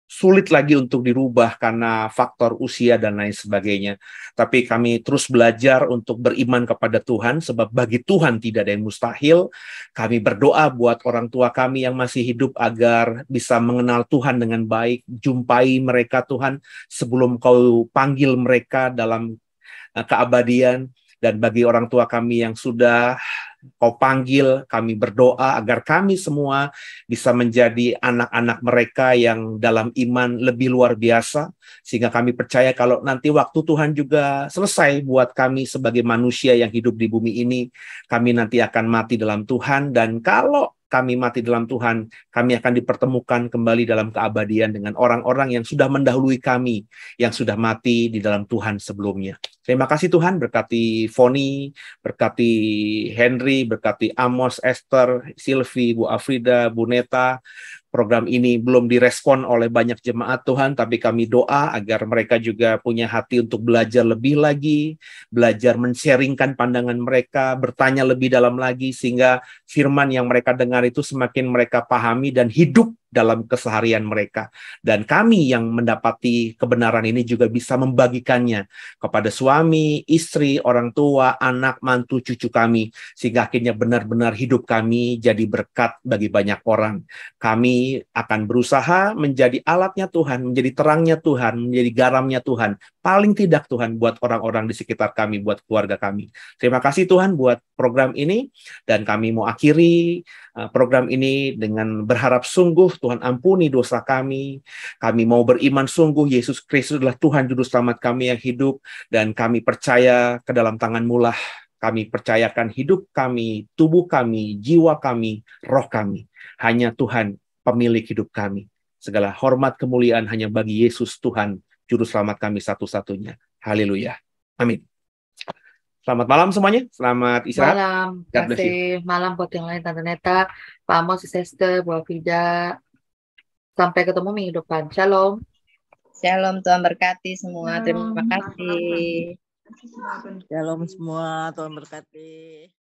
sulit lagi untuk dirubah karena faktor usia dan lain sebagainya. Tapi kami terus belajar untuk beriman kepada Tuhan, sebab bagi Tuhan tidak ada yang mustahil. Kami berdoa buat orang tua kami yang masih hidup agar bisa mengenal Tuhan dengan baik, jumpai mereka Tuhan sebelum Kau panggil mereka dalam keabadian. Dan bagi orang tua kami yang sudah Kau panggil, kami berdoa agar kami semua bisa menjadi anak-anak mereka yang dalam iman lebih luar biasa, sehingga kami percaya kalau nanti waktu Tuhan juga selesai buat kami sebagai manusia yang hidup di bumi ini, kami nanti akan mati dalam Tuhan, dan kalau kami mati dalam Tuhan, kami akan dipertemukan kembali dalam keabadian dengan orang-orang yang sudah mendahului kami, yang sudah mati di dalam Tuhan sebelumnya. Terima kasih Tuhan, berkati Foni, berkati Henry, berkati Amos, Esther, Sylvie, Bu Afrida, Bu Neta. Program ini belum direspon oleh banyak jemaat Tuhan, tapi kami doa agar mereka juga punya hati untuk belajar lebih lagi, belajar men-sharingkan pandangan mereka, bertanya lebih dalam lagi, sehingga firman yang mereka dengar itu semakin mereka pahami dan hidup dalam keseharian mereka. Dan kami yang mendapati kebenaran ini juga bisa membagikannya kepada suami, istri, orang tua, anak, mantu, cucu kami, sehingga akhirnya benar-benar hidup kami jadi berkat bagi banyak orang. Kami akan berusaha menjadi alatnya Tuhan, menjadi terangnya Tuhan, menjadi garamnya Tuhan. Paling tidak Tuhan buat orang-orang di sekitar kami, buat keluarga kami. Terima kasih Tuhan buat program ini, dan kami mau akhiri program ini dengan berharap sungguh Tuhan ampuni dosa kami. Kami mau beriman sungguh Yesus Kristus adalah Tuhan Juru Selamat kami yang hidup, dan kami percaya ke dalam tangan-Mu lah kami percayakan hidup kami, tubuh kami, jiwa kami, roh kami. Hanya Tuhan pemilik hidup kami. Segala hormat kemuliaan hanya bagi Yesus Tuhan, Juru Selamat kami satu-satunya. Haleluya. Amin. Selamat malam semuanya. Selamat istirahat. Malam. Terima kasih. Malam buat yang lain, Tante Neta, Pak Amos, Sister, Bu Afrida. Sampai ketemu minggu depan. Shalom. Shalom, Tuhan berkati semua. Terima kasih. Shalom semua, Tuhan berkati.